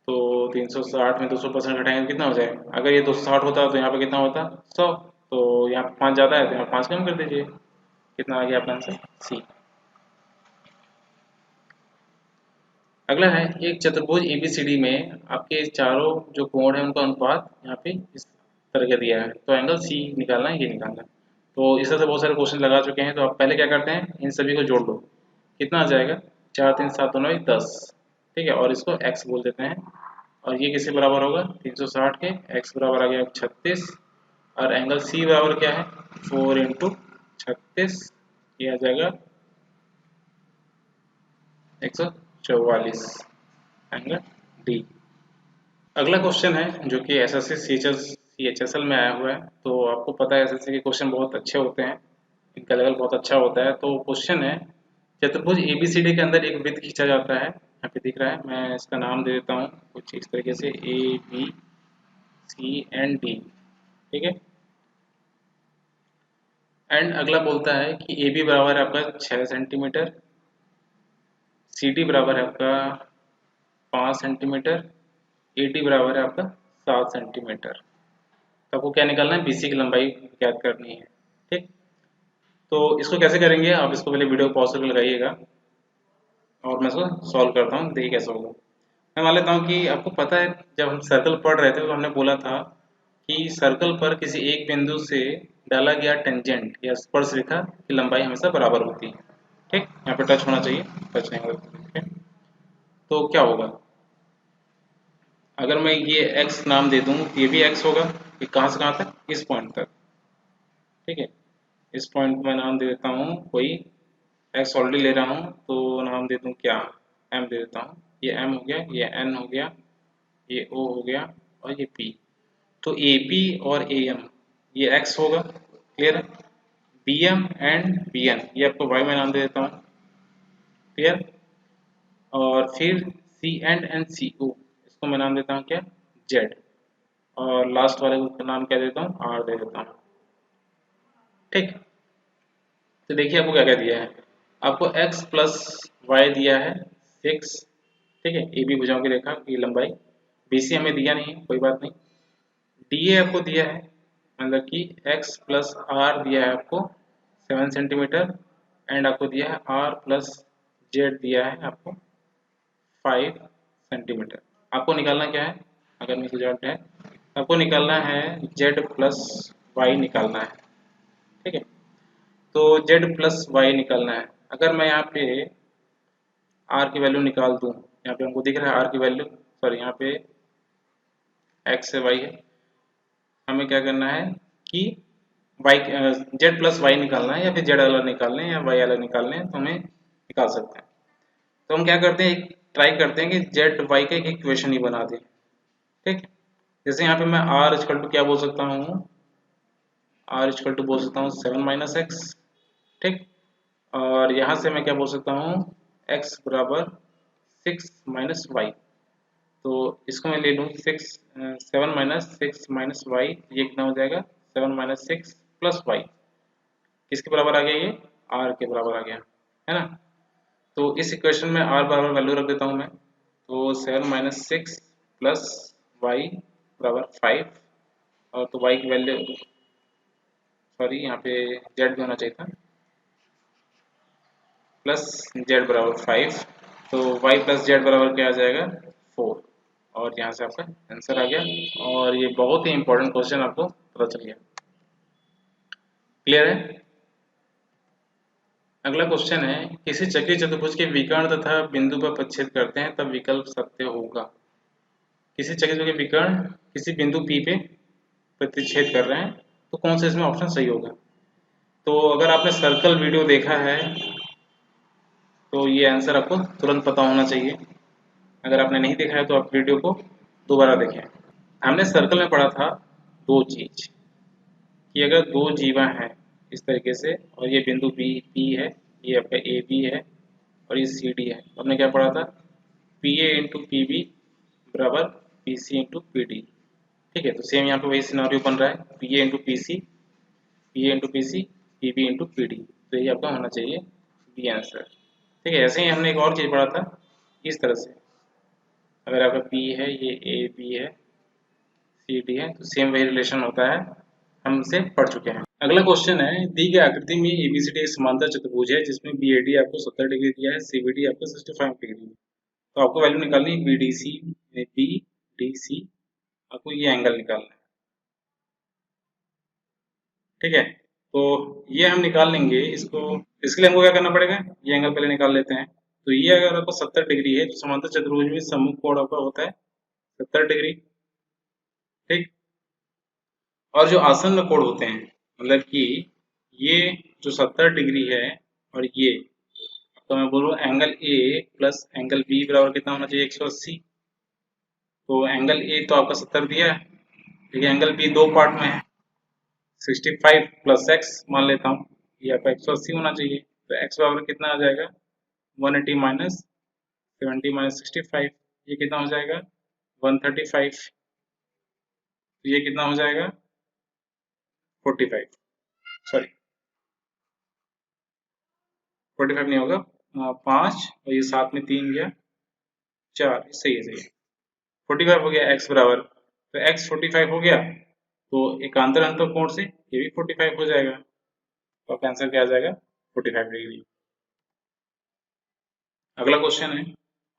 तो 360 में 265 घटाएंगे तो कितना हो जाएगा, अगर ये 260 होता तो यहाँ पे कितना होता 100, तो यहाँ पे 5 ज़्यादा है तो यहाँ 5 कम कर दीजिए। कितना आ गया आपका आंसर? सी। अगला है एक चतुर्भुज एबीसीडी में आपके चारों जो कोण है उनका अनुपात यहाँ पे इस तरह का दिया है, तो एंगल सी निकालना है, ये निकालना है। तो इस तरह से बहुत सारे क्वेश्चन लगा चुके हैं, तो आप पहले क्या करते हैं, इन सभी को जोड़ लो। कितना आ जाएगा? 4 3 7 9 10, ठीक है, और इसको x बोल देते हैं। और ये किसके बराबर होगा? 360 के। x बराबर आ गया 36, और एंगल सी बराबर क्या है? 4 इंटू 36, ये आ जाएगा 144 एंगल डी। अगला क्वेश्चन है जो कि एसएससी सीएचएसएल में आया हुआ है। तो आपको पता है एसएससी के क्वेश्चन बहुत अच्छे होते हैं, इनका लेवल बहुत अच्छा होता है। तो क्वेश्चन है, चतुर्भुज एबीसीडी के अंदर एक वृत्त खींचा जाता है, यहाँ पे दिख रहा है, मैं इसका नाम दे देता हूँ कुछ इस तरीके से, A B C and D, ठीक है। एंड अगला बोलता है कि ए बी बराबर है आपका 6 सेंटीमीटर, सी डी बराबर है आपका 5 सेंटीमीटर, ए डी बराबर है आपका 7 सेंटीमीटर। तो आपको क्या निकालना है? बीसी की लंबाई ज्ञात करनी है, ठीक। तो इसको कैसे करेंगे, आप इसको पहले वीडियो को पॉज करके लगाइएगा और मैं इसको सॉल्व करता हूँ, देखिए कैसे होगा। मैं मान लेता हूँ कि आपको पता है जब हम सर्कल पढ़ रहे थे तो हमने बोला था कि सर्कल पर किसी एक बिंदु से डाला गया टेंजेंट या स्पर्श रेखा की लंबाई हमेशा बराबर होती है, ठीक। यहाँ पे टच होना चाहिए, टच नहीं होगा, ठीक। तो क्या होगा अगर मैं ये x नाम दे दूँ, ये भी x होगा, ये कहाँ से कहाँ तक? इस पॉइंट तक, ठीक है। इस पॉइंट को मैं नाम दे देता हूँ कोई, x ऑलरेडी ले रहा हूँ तो नाम दे दूँ क्या, m दे देता हूँ। ये m हो गया, ये n हो गया, ये o हो गया, और ये p। तो AP और AM ये x होगा, क्लियर है। BM एंड BN ये आपको y में नाम दे देता हूँ, क्लियर। और फिर C एंड CO इसको मैं नाम देता हूँ क्या, Z। और लास्ट वाले को नाम क्या देता हूँ, R दे देता हूँ, ठीक। तो देखिए आपको क्या क्या दिया है, आपको x प्लस वाई दिया है 6, ठीक है, ए बी भुजाओं की रेखा की लंबाई। BC हमें दिया नहीं है, कोई बात नहीं। DA आपको दिया है, मतलब कि x प्लस आर दिया है आपको 7 सेंटीमीटर, एंड आपको दिया है r प्लस जेड दिया है आपको 5 सेंटीमीटर। आपको निकालना क्या है, अगर मैं सुझाव है, आपको निकालना है z प्लस वाई निकालना है, ठीक है। तो z प्लस वाई निकालना है। अगर मैं यहाँ पे r की वैल्यू निकाल दूँ, यहाँ पे हमको दिख रहा है r की वैल्यू, सॉरी यहाँ पे x से y है, हमें क्या करना है कि y z प्लस वाई निकालना है, या फिर z अलग निकालना है या y अलग निकालना है, तो हमें निकाल सकते हैं। तो हम क्या करते हैं, ट्राई करते हैं कि z y का एक इक्वेशन ही बना दें, ठीक। जैसे यहाँ पे मैं r इक्वल टू क्या बोल सकता हूँ, r इक्वल टू बोल सकता हूँ 7 माइनस एक्स, ठीक। और यहाँ से मैं क्या बोल सकता हूँ, x बराबर 6 माइनस वाई। तो इसको मैं ले लूँ 7 माइनस 6 माइनस वाई, ये कितना हो जाएगा 7 माइनस 6 प्लस वाई, किसके बराबर आ गया, ये r के बराबर आ गया, है ना। तो इस इक्वेशन में r बराबर वैल्यू रख देता हूँ मैं, तो 7 माइनस 6 प्लस वाई बराबर 5, और तो y की वैल्यू, सॉरी यहाँ पे z भी होना चाहिए था, प्लस z बराबर 5, तो y प्लस z बराबर क्या आ जाएगा 4, और यहाँ से आपका आंसर आ गया। और ये बहुत ही इंपॉर्टेंट क्वेश्चन आपको पता चल गया, क्लियर है। अगला क्वेश्चन है, किसी चक्रीय चतुर्भुज के विकर्ण तथा बिंदु पर प्रतिच्छेद करते हैं तब विकल्प सत्य होगा। किसी चक्रीय चतुर्भुज के विकर्ण किसी बिंदु P पे प्रतिच्छेद कर रहे हैं तो कौन सा इसमें ऑप्शन सही होगा। तो अगर आपने सर्कल वीडियो देखा है तो ये आंसर आपको तुरंत पता होना चाहिए। अगर आपने नहीं देखा है तो आप वीडियो को दोबारा देखें। हमने सर्कल में पढ़ा था दो चीज, कि अगर दो जीवा हैं इस तरीके से, और ये बिंदु बी पी है, ये आपका ए बी है, और ये सी डी है, तो हमने क्या पढ़ा था, P A into P B बराबर P C into P D, ठीक है। तो सेम यहाँ पे वही सिनारियो बन रहा है, P A into P C, P A into P C, P B into P D, तो ये आपका होना चाहिए बी आंसर, ठीक है। ऐसे ही हमने एक और चीज़ पढ़ा था इस तरह से, अगर आपका पी है, ये ए बी है, सी डी है, तो सेम वही रिलेशन होता है हम इसे पढ़ चुके हैं। अगला क्वेश्चन है, दी गई आकृति में एबीसीडी एक समांतर चतुर्भुज है जिसमें बीएडी आपको 70 डिग्री दिया है, सीबीडी आपको 65 डिग्री। तो आपको वैल्यू निकालनी है बीडीसी, बीडीसी, आपको ये एंगल निकालना है। ठीक है, तो ये हम निकाल लेंगे इसको। इसके लिए हमको क्या करना पड़ेगा, ये एंगल पहले निकाल लेते हैं। तो ये अगर आपको 70 डिग्री है तो समांतर चतुर्भुज में सम्मुख कोण आपका होता है 70 डिग्री। ठीक, और जो आसन्न कोण होते हैं, मतलब कि ये जो 70 डिग्री है और ये, तो मैं बोलूँ angle A plus angle B बराबर कितना होना चाहिए, 180। तो एंगल ए तो आपका 70 दिया है, लेकिन एंगल बी दो पार्ट में है, 65 प्लस एक्स मान लेता हूँ, ये आपका 180 होना चाहिए। तो एक्स बराबर कितना आ जाएगा, 180 माइनस 70 माइनस 65, ये कितना हो जाएगा 135। तो ये कितना हो जाएगा 45, सॉरी 45 नहीं होगा, 5 और ये साथ में 3 गया 4, सही है सही है। 45 हो गया एक्स बराबर, तो एक्स 45 हो गया, तो एकांतर अंतर कोण से ये भी 45 हो जाएगा। तो आपका आंसर क्या आ जाएगा 45 डिग्री। अगला क्वेश्चन है,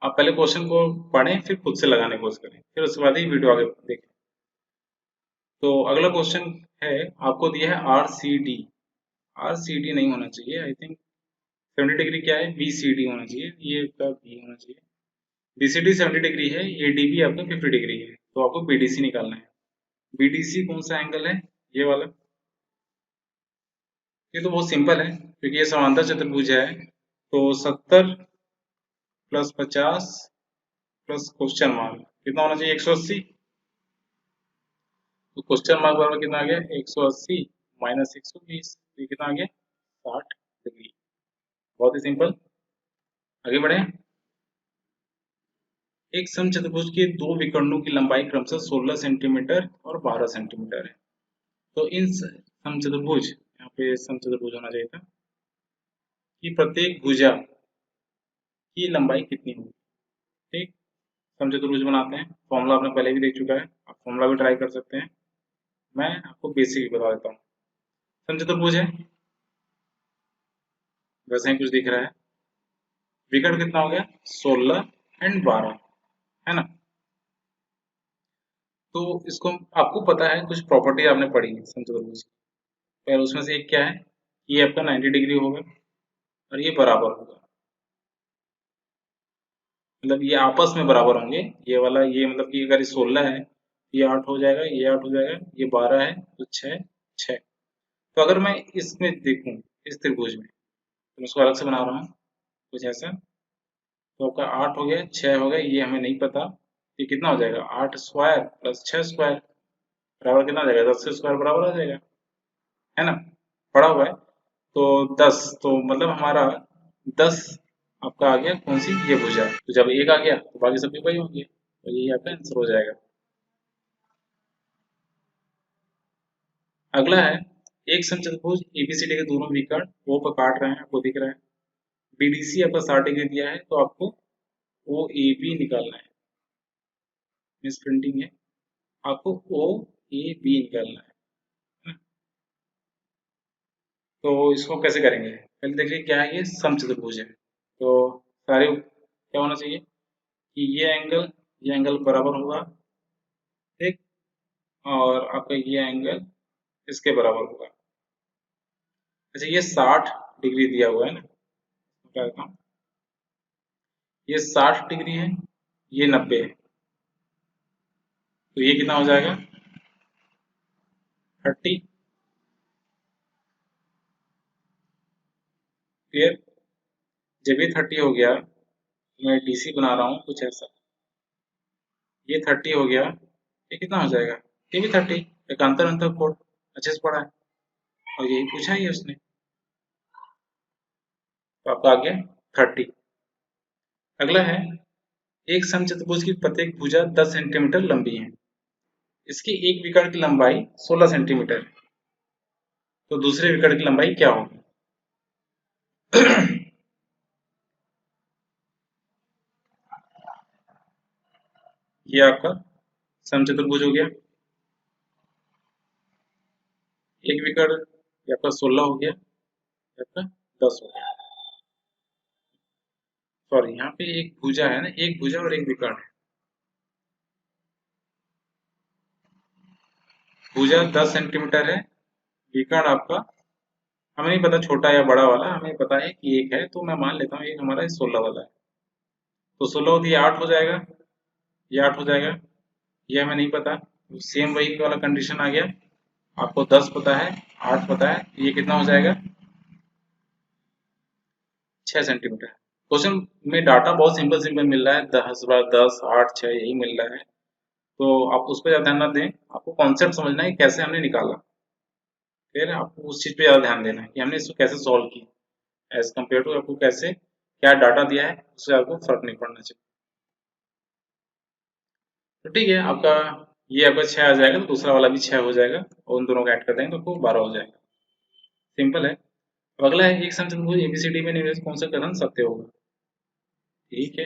आप पहले क्वेश्चन को पढ़ें फिर खुद से लगाने की कोशिश करें, फिर उसके बाद ही वीडियो आगे देखें। तो अगला क्वेश्चन है, आपको दिया है R C D. R C D नहीं होना चाहिए, आई थिंक 70 डिग्री क्या है, बी सी डी होना चाहिए, ये आपका बी होना चाहिए। बी सी डी 70 डिग्री है, ए डी बी आपका 50 डिग्री है, तो आपको बी डी सी निकालना है। बी डी सी कौन सा एंगल है, ये वाला। ये तो बहुत सिंपल है क्योंकि ये समांतर चतुर्भुज है। तो 70 प्लस 50 प्लस क्वेश्चन मार्क कितना होना चाहिए, 180। तो क्वेश्चन मार्क बराबर कितना आ गया, 180 माइनस 120, ये कितना आ गया 60 डिग्री। बहुत ही सिंपल, आगे बढ़े। एक समचतुर्भुज के दो विकर्णों की लंबाई क्रमशः 16 सेंटीमीटर और 12 सेंटीमीटर है। तो इन समचतुर्भुज, यहाँ पे समचतुर्भुज होना चाहिए था, कि प्रत्येक भुजा की लंबाई कितनी होगी। ठीक, समचतुर्भुज बनाते हैं, फॉर्मूला आपने पहले भी देख चुका है, आप फॉर्मूला भी ट्राई कर सकते हैं, मैं आपको बेसिक ही बता देता हूँ। समचतुर्भुज है, वैसे ही कुछ दिख रहा है, विकर्ण कितना हो गया 16 एंड 12, है ना। तो इसको आपको पता है, कुछ प्रॉपर्टी आपने पढ़ी है समचतुर्भुज की, पर उसमें से एक क्या है, ये आपका 90 डिग्री होगा और ये बराबर होगा, मतलब ये आपस में बराबर होंगे। ये वाला ये मतलब कि अगर ये 16 है, ये 8 हो जाएगा, ये 8 हो जाएगा, ये 12 है तो 6 6। तो अगर मैं इसमें देखूं, इस त्रिभुज में, तो मैं इसको अलग से बना रहा हूँ कुछ ऐसा। तो आपका 8 हो गया, 6 हो गया, ये हमें नहीं पता, ये कितना हो जाएगा 8 स्क्वायर प्लस 6 स्क्वायर बराबर कितना आ जाएगा 10 स्क्वायर बराबर आ जाएगा, है ना, पड़ा हुआ है। तो 10, तो मतलब हमारा 10 आपका आ गया कौन सी, ये भुजा। तो जब एक आ गया तो बाकी सभी वही होंगे, तो यही आपका आंसर हो जाएगा। अगला है, एक समचतुर्भुज एबीसीडी के दोनों विकर्ण ओ पर काट रहे हैं, आपको दिख रहा है। बीडीसी आपका 60 डिग्री दिया है, तो आपको ओ ए बी निकालना है, मिस प्रिंटिंग है, आपको ओ ए बी निकालना है। तो इसको कैसे करेंगे, पहले देखिए क्या है, ये समचतुर्भुज है, तो सारे क्या होना चाहिए कि ये एंगल बराबर होगा, ठीक, और आपका ये एंगल इसके बराबर होगा। अच्छा, ये 60 डिग्री दिया हुआ है ना, क्या कहता हूँ, ये 60 डिग्री है, ये 90 है, तो ये कितना हो जाएगा 30। फिर जब ये 30 हो गया, मैं डीसी बना रहा हूँ कुछ ऐसा, ये 30 हो गया, ये कितना हो जाएगा, ये भी 30, एकांतर अंतर कोण अच्छे से पढ़ा है और यही पूछा ही है उसने। तो आपका आ गया 30। अगला है, एक समचतुर्भुज की प्रत्येक भुजा 10 सेंटीमीटर लंबी है, इसकी एक विकर्ण की लंबाई 16 सेंटीमीटर है, तो दूसरे विकर्ण की लंबाई क्या होगी। ये आपका समचतुर्भुज हो गया। एक विकर्ण ये आपका 16 हो गया, ये आपका 10 हो गया। सॉरी, यहाँ पे एक भुजा है ना, एक भुजा और एक विकर्ण है। भुजा 10 सेंटीमीटर है, विकर्ण आपका हमें नहीं पता छोटा या बड़ा वाला, हमें पता है कि एक है, तो मैं मान लेता हूँ एक हमारा 16 वाला है। तो 16 होती है 8 हो जाएगा, ये 8 हो जाएगा, ये हमें नहीं पता, सेम वही वाला कंडीशन आ गया। आपको 10 पता है, 8 पता है, ये कितना हो जाएगा 6 सेंटीमीटर। क्वेश्चन में डाटा बहुत सिंपल सिंपल मिल रहा है, 10 8 6 यही मिल रहा है। तो आप उस पर ज़्यादा ध्यान ना दें, आपको कॉन्सेप्ट समझना है कि कैसे हमने निकाला। फिर आपको उस चीज़ पे ज़्यादा ध्यान देना है कि हमने इसको कैसे सॉल्व किया एज कम्पेयर टू आपको कैसे क्या डाटा दिया है, उससे आपको फर्क नहीं पड़ना चाहिए। तो ठीक है, आपका ये आपका 6 आ जाएगा, तो दूसरा वाला भी 6 हो जाएगा, और उन दोनों को ऐड कर देंगे तो आपको 12 हो जाएगा। सिंपल है। अब अगला है एक सम एबीसीडी में निम्नलिखित कौन सा कथन सत्य होगा। ठीक है,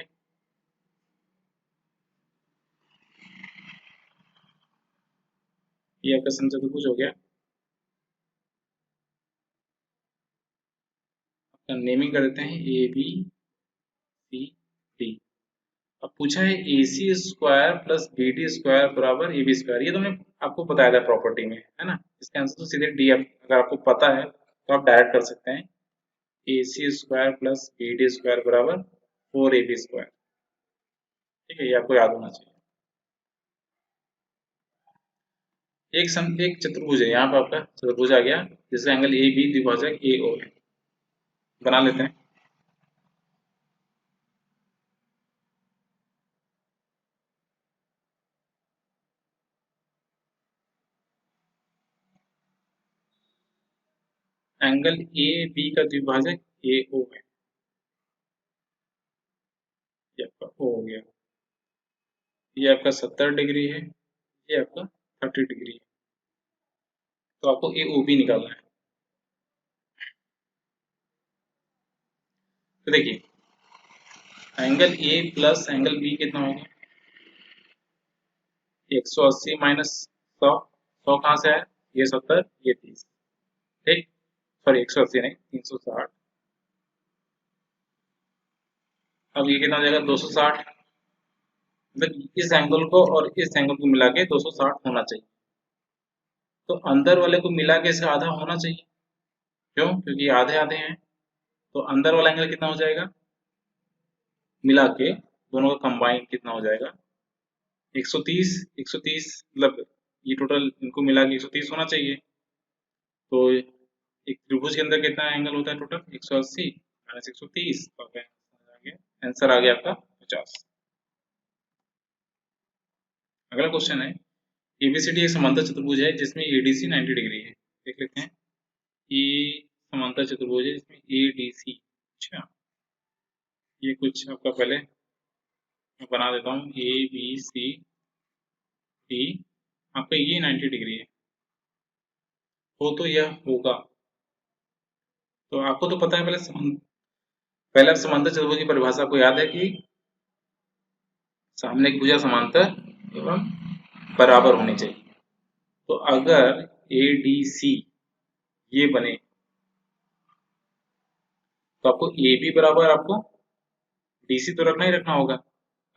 ये आपका सम चतुर्भुज हो गया। आपका नेमिंग कर देते हैं ए बी सी डी। अब पूछा है A C square plus B D square बराबर ए बी स्क्वायर, ये तो हमने आपको बताया था प्रॉपर्टी में, है ना। इसका आंसर तो सीधे डी, अगर आपको पता है तो आप डायरेक्ट कर सकते हैं, A C square plus B D square बराबर 4ab स्क्वायर। ठीक है, ये आपको याद होना चाहिए। एक चतुर्भुज है, यहाँ पे आपका चतुर्भुज आ गया जिसका एंगल ए बी द्विभाजक ए ओ है। बना लेते हैं। एंगल ए बी का द्विभाजक ए ओ है, ये आपका ओ हो गया। ये आपका 70 डिग्री है, ये आपका 30 डिग्री है। तो आपको ए ओ बी निकालना है। तो देखिए, angle A plus angle B कितना होगा, 180 माइनस 100, 100 कहाँ से आया, ये 70 ये 30। ठीक, सॉरी 180 नहीं 360। अब ये कितना हो जाएगा 260, मतलब इस एंगल को और इस एंगल को मिला के 260 होना चाहिए। तो अंदर वाले को मिला के इसका आधा होना चाहिए, क्यों, क्योंकि आधे आधे हैं। तो अंदर वाला एंगल कितना हो जाएगा, मिला के दोनों का कंबाइन कितना हो जाएगा 130। 130 मतलब ये टोटल इनको मिला के 130 होना चाहिए। तो एक त्रिभुज के अंदर कितना एंगल होता है टोटल 180 माइनस 130, तो आपका आंसर आ गया आपका 50। अगला क्वेश्चन है, एबीसीडी एक समांतर चतुर्भुज है जिसमें एडीसी 90 डिग्री है। देख लेते हैं, ये समांतर चतुर्भुज है जिसमें एडीसी, अच्छा ये कुछ आपका पहले मैं बना देता हूँ, ए बी सी डी, आपका ये 90 डिग्री है, तो यह होगा। तो आपको तो पता है, पहले आप समांतर चतुर्भुज की परिभाषा को याद है कि सामने की भुजा समांतर एवं बराबर होनी चाहिए। तो अगर ए डी सी ये बने तो आपको ए बी बराबर आपको डी सी तो रखना ही रखना होगा।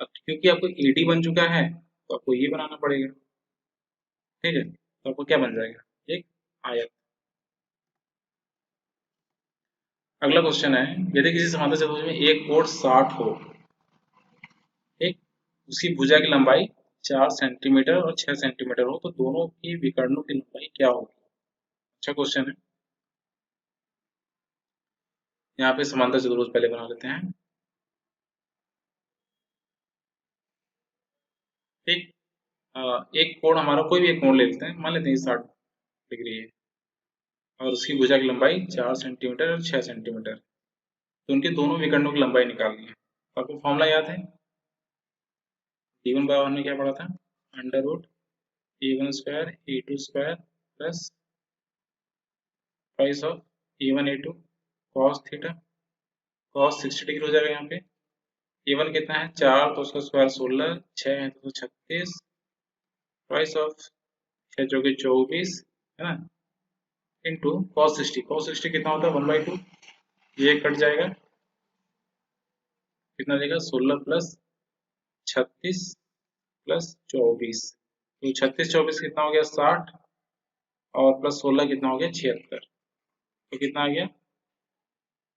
अब क्योंकि आपको ए डी बन चुका है तो आपको ये बनाना पड़ेगा। ठीक है, तो आपको क्या बन जाएगा, एक आयत। अगला क्वेश्चन है, यदि किसी समांतर चतुर्भुज में एक कोण 60 हो, एक उसकी भुजा की लंबाई 4 सेंटीमीटर और 6 सेंटीमीटर हो, तो दोनों की विकर्णों की लंबाई क्या होगी। अच्छा क्वेश्चन है। यहाँ पे समांतर चतुर्भुज पहले बना लेते हैं। ठीक, एक कोण हमारा कोई भी एक कोण ले लेते हैं, मान लेते हैं 60 डिग्री है, और उसकी भुजा की लंबाई 4 सेंटीमीटर और 6 सेंटीमीटर, तो उनके दोनों विकर्णों की लंबाई निकालनी है। तो आपको फॉर्मूला याद है, d1 बराबर हमने क्या पढ़ा था, under root a1 square a2 square plus price of a1 a2 cos theta cos 60 degree हो जाएगा। यहाँ पे a1 कितना है 4, तो उसका स्क्वायर 16, 6 है तो 36, प्राइस ऑफ 6 चौके 24, है ना, इंटू cos 60। cos 60 कितना होता है 1/2, ये कट जाएगा, कितना देगा 16 प्लस 36 प्लस 24, तो 36 24 कितना हो गया 60, और प्लस 16 कितना हो गया 76, तो कितना आ गया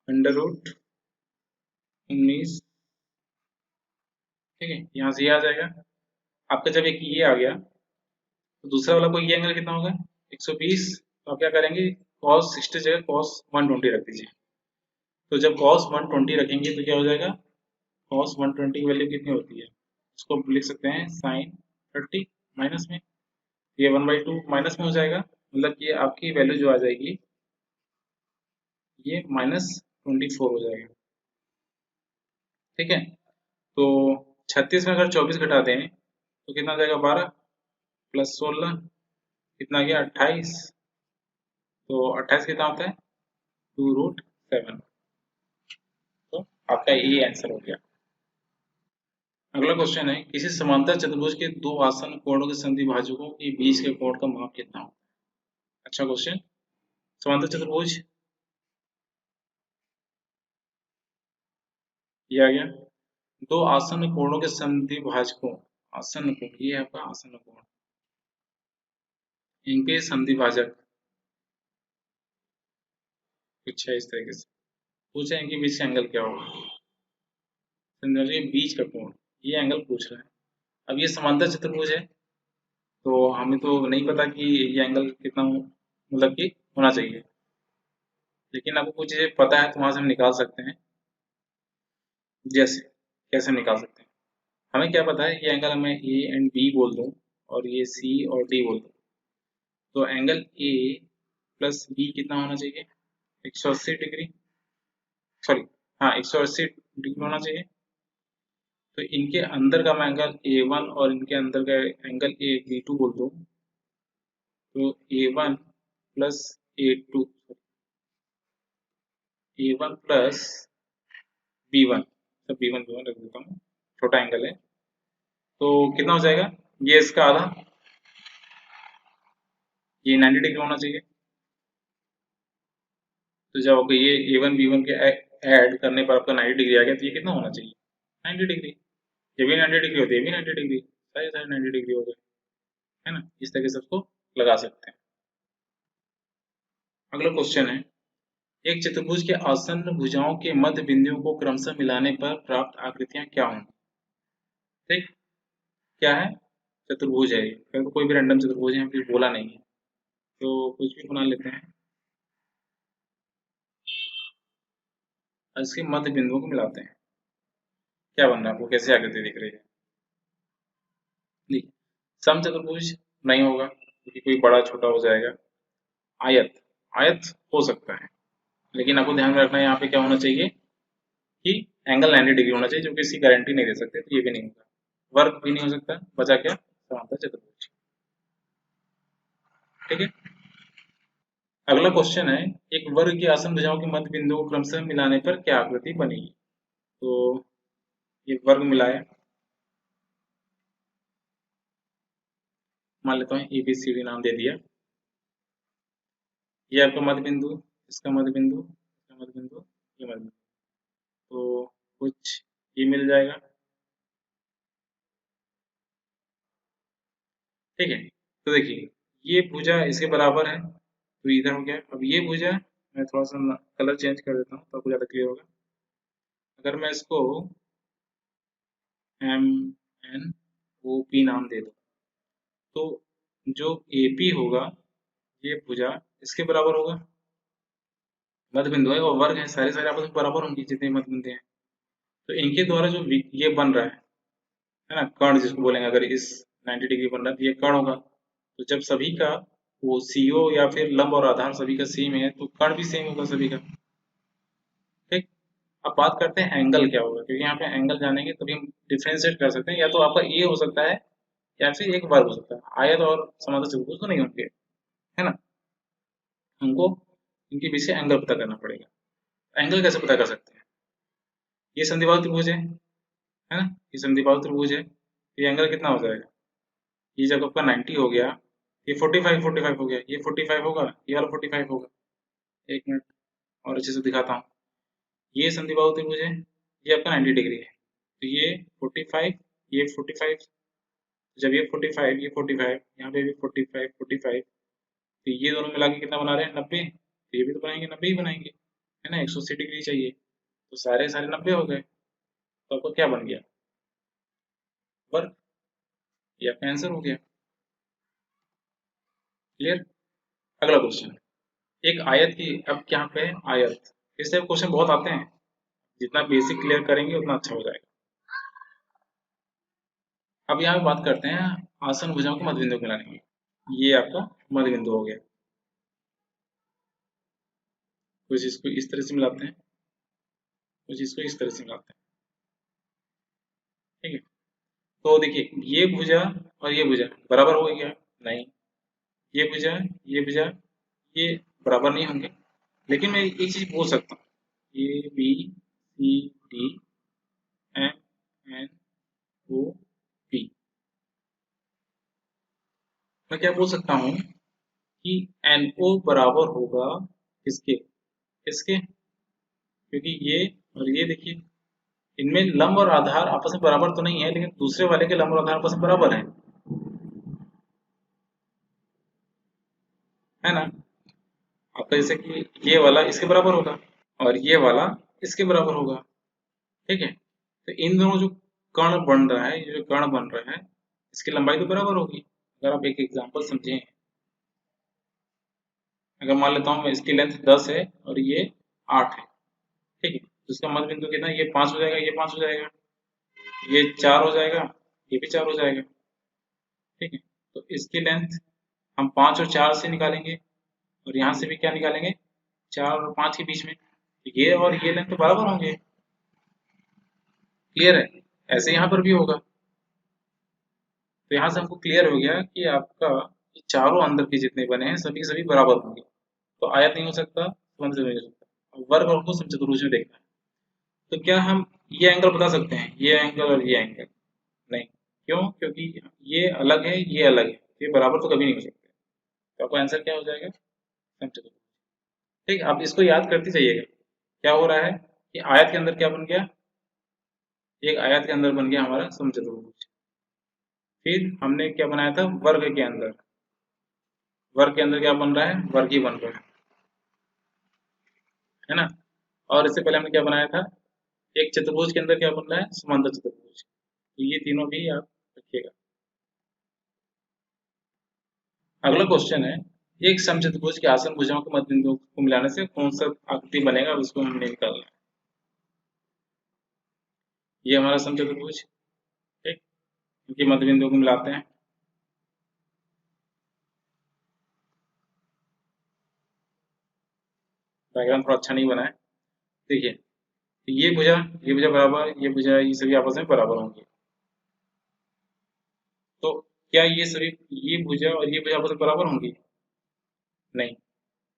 √19। ठीक है, यहाँ से ये आ जाएगा आपका। जब एक ये आ गया तो दूसरा वाला कोई ये एंगल कितना होगा 120, तो आप क्या करेंगे cos 60 जगह cos 120 रख दीजिए। तो जब cos 120 रखेंगे तो क्या हो जाएगा, cos 120 की वैल्यू कितनी होती है, उसको लिख सकते हैं sin 30 माइनस में, ये 1/2 माइनस में हो जाएगा, मतलब कि आपकी वैल्यू जो आ जाएगी ये -24 हो जाएगा। ठीक है, तो 36 में अगर 24 घटा दें तो कितना आ जाएगा 12 प्लस 16 कितना गया 28, तो 28 कितना होता है 2√7, तो आपका ये आंसर हो गया। अगला क्वेश्चन है किसी समांतर चतुर्भुज के दो आसन कोणों के संधिभाजकों के बीच के कोण का माप कितना होता है। अच्छा क्वेश्चन, समांतर चतुर्भुज ये आ गया, दो आसन कोणों के संधिभाजकों, आसन कोण ये है आपका आसन कोण, इनके संधिभाजक कुछ है इस तरीके से, पूछे इनके बीच का एंगल क्या होगा, संधिभाजक के बीच का कोण, ये एंगल पूछ रहा है। अब ये समांतर चतुर्भुज है तो हमें तो नहीं पता कि ये एंगल कितना मतलब कि होना चाहिए, लेकिन आपको कुछ चीजें पता है तो वहां से हम निकाल सकते हैं। जैसे कैसे निकाल सकते हैं, हमें क्या पता है ये एंगल मैं ए एंड बी बोल दूं और ये सी और डी बोल दूं, तो एंगल ए प्लस बी कितना होना चाहिए 180 डिग्री, सॉरी हाँ 180 डिग्री होना चाहिए। तो इनके अंदर का मैं एंगल A1 और इनके अंदर का एंगल ए बी टू बोल दूं, तो A1 plus A2 A1 plus B1, सब B1 रख देता हूँ, छोटा एंगल है, तो कितना हो जाएगा, ये इसका आधा, ये 90 डिग्री होना चाहिए। तो जब आपको ये A1 B1 के ऐड करने पर आपका 90 डिग्री आ गया, तो ये कितना होना चाहिए 90 डिग्री, ये भी 90 डिग्री होती है, ये भी 90 डिग्री, सारे सारे 90 डिग्री हो गए, है ना, इस तरीके से उसको लगा सकते हैं। अगला क्वेश्चन है एक चतुर्भुज के आसन्न भुजाओं के मध्य बिंदुओं को क्रमशः मिलाने पर प्राप्त आकृतियां क्या होंगी। ठीक, क्या है चतुर्भुज है, ये तो कोई भी रैंडम चतुर्भुज है, कुछ बोला नहीं है, तो कुछ भी बना लेते हैं और इसके मध्य बिंदुओं को मिलाते हैं, क्या बन रहा है आपको, कैसे आकृति दिख रही है। देखिए समचतुर्भुज नहीं होगा क्योंकि कोई बड़ा छोटा हो जाएगा, आयत, आयत हो सकता है, लेकिन आपको ध्यान में रखना है यहाँ पे क्या होना चाहिए कि एंगल 90 डिग्री होना चाहिए, जो कि इसकी गारंटी नहीं दे सकते, तो ये भी नहीं होगा, वर्ग भी नहीं हो सकता, बचा क्या समांतर चतुर्भुज। ठीक है, अगला क्वेश्चन है एक वर्ग की आसन भुजाओं के मध्य बिंदु को क्रमशः मिलाने पर क्या आकृति बनेगी। तो ये वर्ग मिलाया, मान लेता हूँ ABCD नाम दे दिया, ये आपका मध्य बिंदु, इसका मध्य बिंदु, इसका मध्य बिंदु, ये मध्य बिंदु, तो कुछ ये मिल जाएगा। ठीक है, तो देखिए ये भुजा इसके बराबर है, तो इधर हो गया। अब ये भुजा मैं थोड़ा सा कलर चेंज कर देता हूँ तो आपको ज़्यादा क्लियर होगा। अगर मैं इसको MNOP नाम दे दूँ तो जो AP होगा ये भुजा इसके बराबर होगा, मध्य बिंदु है और वर्ग है, सारे सारे आपस में बराबर होंगे जितने मध्य बिंदु हैं, तो इनके द्वारा जो ये बन रहा है ना कर्ण जिसको बोलेंगे, अगर इस 90 डिग्री बन रहा है तो ये कर्ण होगा। तो जब सभी का वो CO या फिर लंब और आधार सभी का सेम है तो कर्ण भी सेम होगा सभी का। ठीक, अब बात करते हैं एंगल क्या होगा, क्योंकि यहाँ पे एंगल जानेंगे तभी हम डिफ्रेंशिएट कर सकते हैं, या तो आपका ये हो सकता है या फिर एक वर्ग हो सकता है, आयत और समांतर चतुर्भुज तो नहीं होंगे, है ना, हमको इनके बीच से एंगल पता करना पड़ेगा। एंगल कैसे पता कर सकते हैं, ये संधिबाहु त्रिभुज है ना, ये संधिबाहु त्रिभुज है, तो ये एंगल कितना हो जाएगा, ये जब आपका 90 हो गया ये 45 हो गया, ये 45 होगा, ये वाला 45 होगा। एक मिनट और अच्छे से दिखाता हूँ। ये संधिबाहु त्रिभुज है, ये आपका 90 डिग्री है, तो ये 45, ये 45, जब ये 45, ये 45, यहाँ पे भी 45 45, तो ये दोनों मिला के कितना बना रहे हैं, 90। तो ये भी तो बनाएंगे, 90 ही बनाएंगे, है ना, 180 डिग्री चाहिए, तो सारे सारे 90 हो गए। तो आपको क्या बन गया, वर्ग। ये आपका आंसर हो गया। क्लियर। अगला क्वेश्चन, एक आयत की, अब यहाँ पे है आयत, इससे क्वेश्चन बहुत आते हैं, जितना बेसिक क्लियर करेंगे उतना अच्छा हो जाएगा। अब यहाँ पे बात करते हैं आसन भुजाओं के मध्य बिंदु को मिलाने की। ये आपका मध्य बिंदु हो गया, कुछ इसको इस तरह से मिलाते हैं, कुछ इसको इस तरह से मिलाते हैं, ठीक है। तो देखिए, ये भुजा और ये भुजा बराबर हो गया, नहीं, ये भुजा, ये भुजा, ये बराबर नहीं होंगे, लेकिन मैं एक चीज बोल सकता हूँ, A B C D M N O P, मैं क्या बोल सकता हूँ कि एन ओ बराबर होगा किसके, इसके, क्योंकि ये और ये देखिए, इनमें लंब और आधार आपस में बराबर तो नहीं है, लेकिन दूसरे वाले के लंब और आधार आपस में बराबर है ना। आपका जैसे कि ये वाला इसके बराबर होगा और ये वाला इसके बराबर होगा, ठीक है। तो इन दोनों जो कर्ण बन रहा है, ये जो कर्ण बन रहा है, इसकी लंबाई तो बराबर होगी। अगर आप एक एग्जांपल समझें, अगर मान लेता हूँ मैं इसकी लेंथ 10 है और ये 8 है, ठीक है, तो इसका मध्य बिंदु कितना, ये 5 हो जाएगा, ये 5 हो जाएगा, ये 4 हो जाएगा, ये भी 4 हो जाएगा, ठीक है। तो इसकी लेंथ हम 5 और 4 से निकालेंगे, और यहाँ से भी क्या निकालेंगे, 4 और 5 के बीच में, तो ये और ये लेंथ तो बराबर होंगे। क्लियर है। ऐसे यहाँ पर भी होगा, तो यहाँ से हमको क्लियर हो गया कि आपका ये चारों अंदर के जितने बने हैं सभी के सभी बराबर होंगे। तो आयत नहीं हो सकता, समचतुर्भुज नहीं हो सकता, वर्ग हमको समचतुर्भुज में देखना है। तो क्या हम ये एंगल बता सकते हैं, ये एंगल और ये एंगल, नहीं, क्यों, क्योंकि ये अलग है, ये अलग है, ये बराबर तो कभी नहीं हो सकते। तो आपका आंसर क्या हो जाएगा, समचतुर्भुज। ठीक, आप इसको याद करते जाइएगा। क्या हो रहा है कि आयत के अंदर क्या बन गया, एक आयत के अंदर बन गया हमारा समचतुर्भुज। फिर हमने क्या बनाया था, वर्ग के अंदर, वर्ग के अंदर क्या बन रहा है, वर्ग ही बन रहा है ना। और इससे पहले हमने क्या बनाया था, एक चतुर्भुज के अंदर क्या बन रहा है, समांतर चतुर्भुज। तो ये तीनों भी आप रखिएगा। अगला क्वेश्चन है, एक समचतुर्भुज के आसन भुजाओं के मध्य बिंदुओं को मिलाने से कौन सा आकृति बनेगा, उसको हमने निकालना है। ये हमारा समचतुर्भुज, ठीक, इनके मध्य बिंदुओं को मिलाते हैं। डायग्राम थोड़ा अच्छा नहीं बना है, देखिए, तो ये भुजा बराबर, ये भुजा, ये सभी आपस में बराबर होंगे। तो क्या ये सभी, ये भुजा और ये भुजा आपस में बराबर होंगी, नहीं,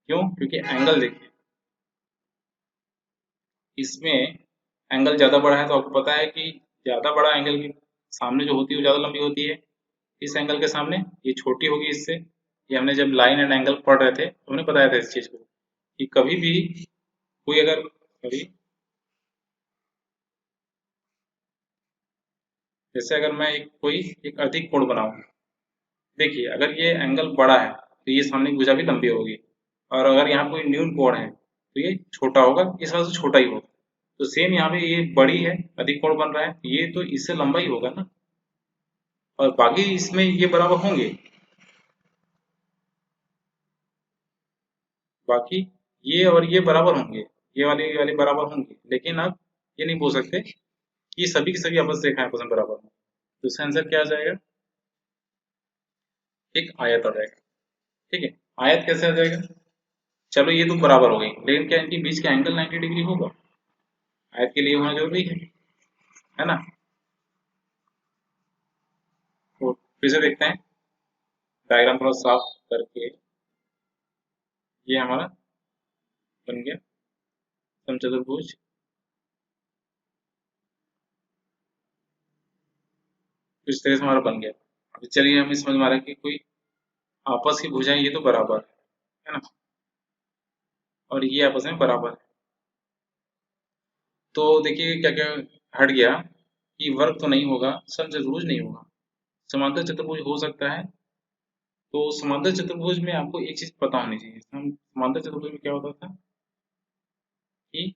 क्यों, क्योंकि एंगल देखिए, इसमें एंगल ज्यादा बड़ा है, तो आपको पता है कि ज्यादा बड़ा एंगल के सामने जो होती है वो ज्यादा लंबी होती है, इस एंगल के सामने ये छोटी होगी इससे। ये हमने जब लाइन एंड एंगल पढ़ रहे थे तो हमने बताया था इस चीज को, कि कभी भी कोई अगर, कभी, जैसे अगर मैं एक कोई एक अधिक कोण बनाऊं, देखिए अगर ये एंगल बड़ा है तो ये सामने की भुजा भी लंबी होगी, और अगर यहाँ कोई न्यून कोण है तो ये छोटा होगा, इस वजह से छोटा ही होगा। तो सेम यहाँ पे ये बड़ी है, अधिक कोण बन रहा है, ये तो इससे लंबा ही होगा ना, और बाकी इसमें ये बराबर होंगे, बाकी ये और ये बराबर होंगे, ये वाले बराबर होंगे, लेकिन आप ये नहीं बोल सकते कि सभी की सभी आपस से रेखाएं आपस में बराबर हों। तो इसका आंसर क्या आ जाएगा, एक आयत आ जाएगा, ठीक है। आयत कैसे आ जाएगा, चलो ये तो बराबर हो गई, लेकिन क्या इनके बीच का एंगल 90 डिग्री होगा, आयत के लिए होना जरूरी है ना। तो फिर से देखते हैं, डायग्राम थोड़ा साफ करके, ये हमारा बन गया समचतुर्भुज। इस तरह से हमारा बन गया। अभी चलिए हमें समझ में आ रहा है कि कोई आपस की भुजाएं ये तो बराबर है ना, और ये आपस में बराबर है। तो देखिए क्या क्या हट गया कि वर्ग तो नहीं होगा, समचतुर्भुज नहीं होगा, समांतर चतुर्भुज हो सकता है। तो समांतर चतुर्भुज में आपको एक चीज पता होनी चाहिए, हम समांतर चतुर्भुज में क्या होता था कि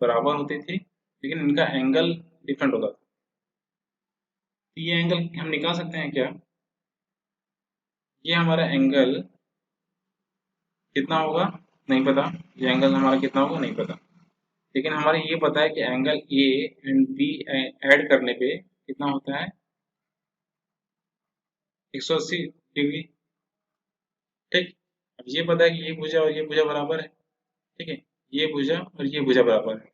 बराबर होते थे लेकिन इनका एंगल डिफरेंट होता था। तो ये एंगल हम निकाल सकते हैं क्या, ये हमारा एंगल कितना होगा नहीं पता, ये एंगल हमारा कितना होगा नहीं पता, लेकिन हमारे ये पता है कि angle A and B add करने पे कितना होता है 180 डिग्री। ठीक, अब ये पता है कि ये भुजा और ये भुजा बराबर है। ठीक है, ये भुजा और ये भुजा बराबर है,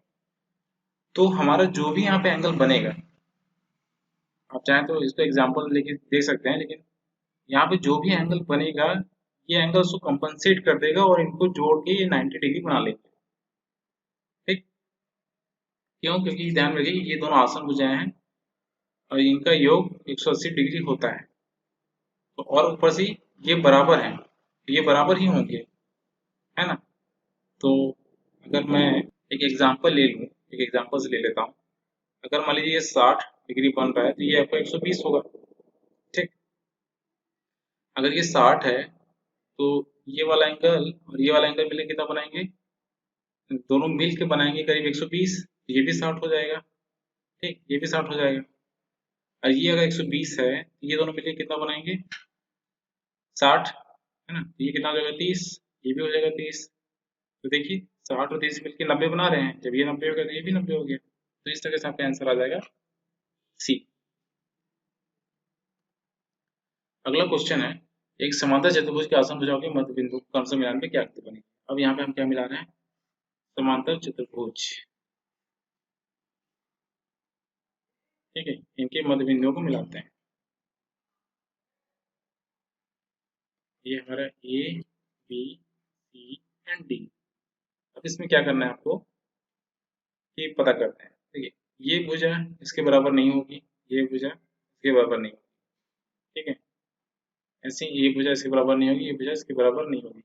तो हमारा जो भी यहाँ पे एंगल बनेगा, आप चाहें तो इसको एग्जांपल लेके देख सकते हैं, लेकिन यहाँ पे जो भी एंगल बनेगा ये एंगल उसको कंपनसेट कर देगा और इनको जोड़ के ये 90 डिग्री बना लेंगे। ठीक, क्यों, क्योंकि ध्यान रखिए ये दोनों आसन भुजाएं हैं और इनका योग 180 डिग्री होता है। तो और ऊपर से ये बराबर हैं, ये बराबर ही होंगे, है ना। तो अगर मैं एक एग्जांपल ले लूँ, एक एग्जांपल से ले लेता हूँ, अगर मान लीजिए ये 60 डिग्री बन रहा है तो ये आपका 120 होगा। ठीक, अगर ये 60 है तो ये वाला एंगल और ये वाला एंगल मिलकर कितना बनाएंगे, दोनों मिल के बनाएंगे करीब 120, ये भी 60 हो जाएगा। ठीक, ये भी 60 हो जाएगा, और ये अगर 120 है तो ये दोनों मिलकर कितना बनाएंगे 60, है ना। तो ये कितना हो जाएगा 30, ये भी हो जाएगा 30। तो देखिए 60 और 30 मिलकर 90 बना रहे हैं, जब ये 90 हो गया तो ये भी 90 हो गया। तो इस तरह से आपका आंसर आ जाएगा सी। अगला क्वेश्चन है, एक समांतर चतुर्भुज के आसन भुजाओं के मध्य बिंदु क्रम से मिलान पे क्या आकृति बनेगी। अब यहाँ पे हम क्या मिला रहे हैं, समांतर चतुर्भुज। ठीक है, इनके मध्य बिंदुओं को मिलाते हैं। ये हमारा A B C and D. अब इसमें क्या करना है आपको, ये पता करते हैं। देखिए ये भुजा इसके बराबर नहीं होगी, ये भुजा इसके बराबर नहीं होगी। ठीक है, ऐसे ही ये भुजा इसके बराबर नहीं होगी, ये भुजा इसके बराबर नहीं होगी।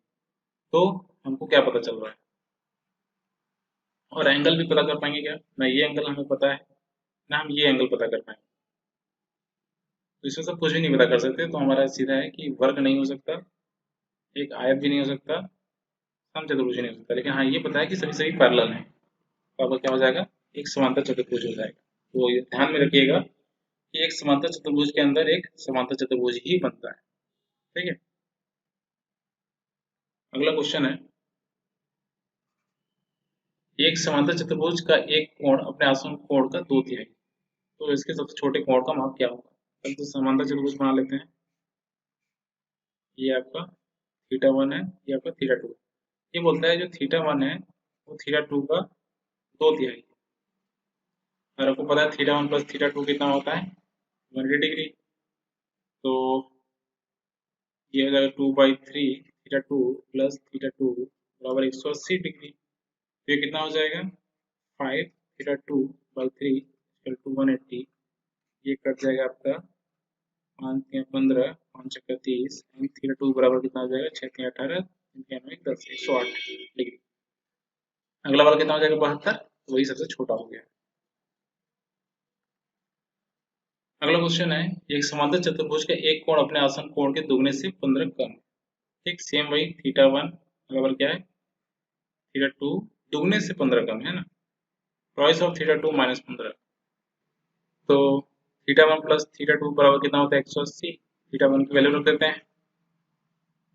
तो हमको क्या पता चल रहा है, और एंगल भी पता कर पाएंगे क्या, ना ये एंगल हमें पता है ना हम ये एंगल पता कर पाएंगे। तो इसमें सब कुछ भी नहीं पता कर सकते, तो हमारा सीधा है कि वर्ग नहीं हो सकता, एक आयत भी नहीं हो सकता, समचतुर्भुज नहीं हो सकता, लेकिन हाँ ये पता है कि सभी सभी पैरेलल हैं। तो आपका क्या हो जाएगा, एक समांतर चतुर्भुज हो जाएगा। तो ये ध्यान में रखिएगा कि एक समांतर चतुर्भुज के अंदर एक समांतर चतुर्भुज ही बनता है। ठीक है, अगला क्वेश्चन है, एक समांतर चतुर्भुज का एक कोण अपने आसन कोण का 2/3, तो इसके सबसे छोटे कोण का माप क्या होगा। पहले तो समांतर चतुर्भुज बना लेते हैं। ये आपका थीटा वन है, ये आपका थीटा टू। ये बोलता है जो थीटा वन है वो थीटा टू का 2/3, और आपको पता है theta one plus theta to कितना होता है 180 डिग्री। तो ये हो जाएगा 2/3 theta two plus theta two बराबर 180 डिग्री। तो ये कितना हो जाएगा 5 theta two by three equal to 180। ये कट जाएगा आपका 5 या 15, 5 चक्का 30, एंड थीटा टू बराबर कितना हो जाएगा 6 या 18, 3 या 10, 108 डिग्री। अगला वाला कितना हो जाएगा 72, वही सबसे छोटा हो गया। अगला क्वेश्चन है, एक समांतर चतुर्भुज का एक कोण अपने आसन कोण के दुगने से 15 कम है। ठीक, सेम वही थीटा वन बराबर क्या है थीटा टू दुगने से 15 कम है ना, twice of theta two minus 15। तो theta one plus theta two बराबर कितना होता है 180। थीटा वन की वैल्यू रख देते हैं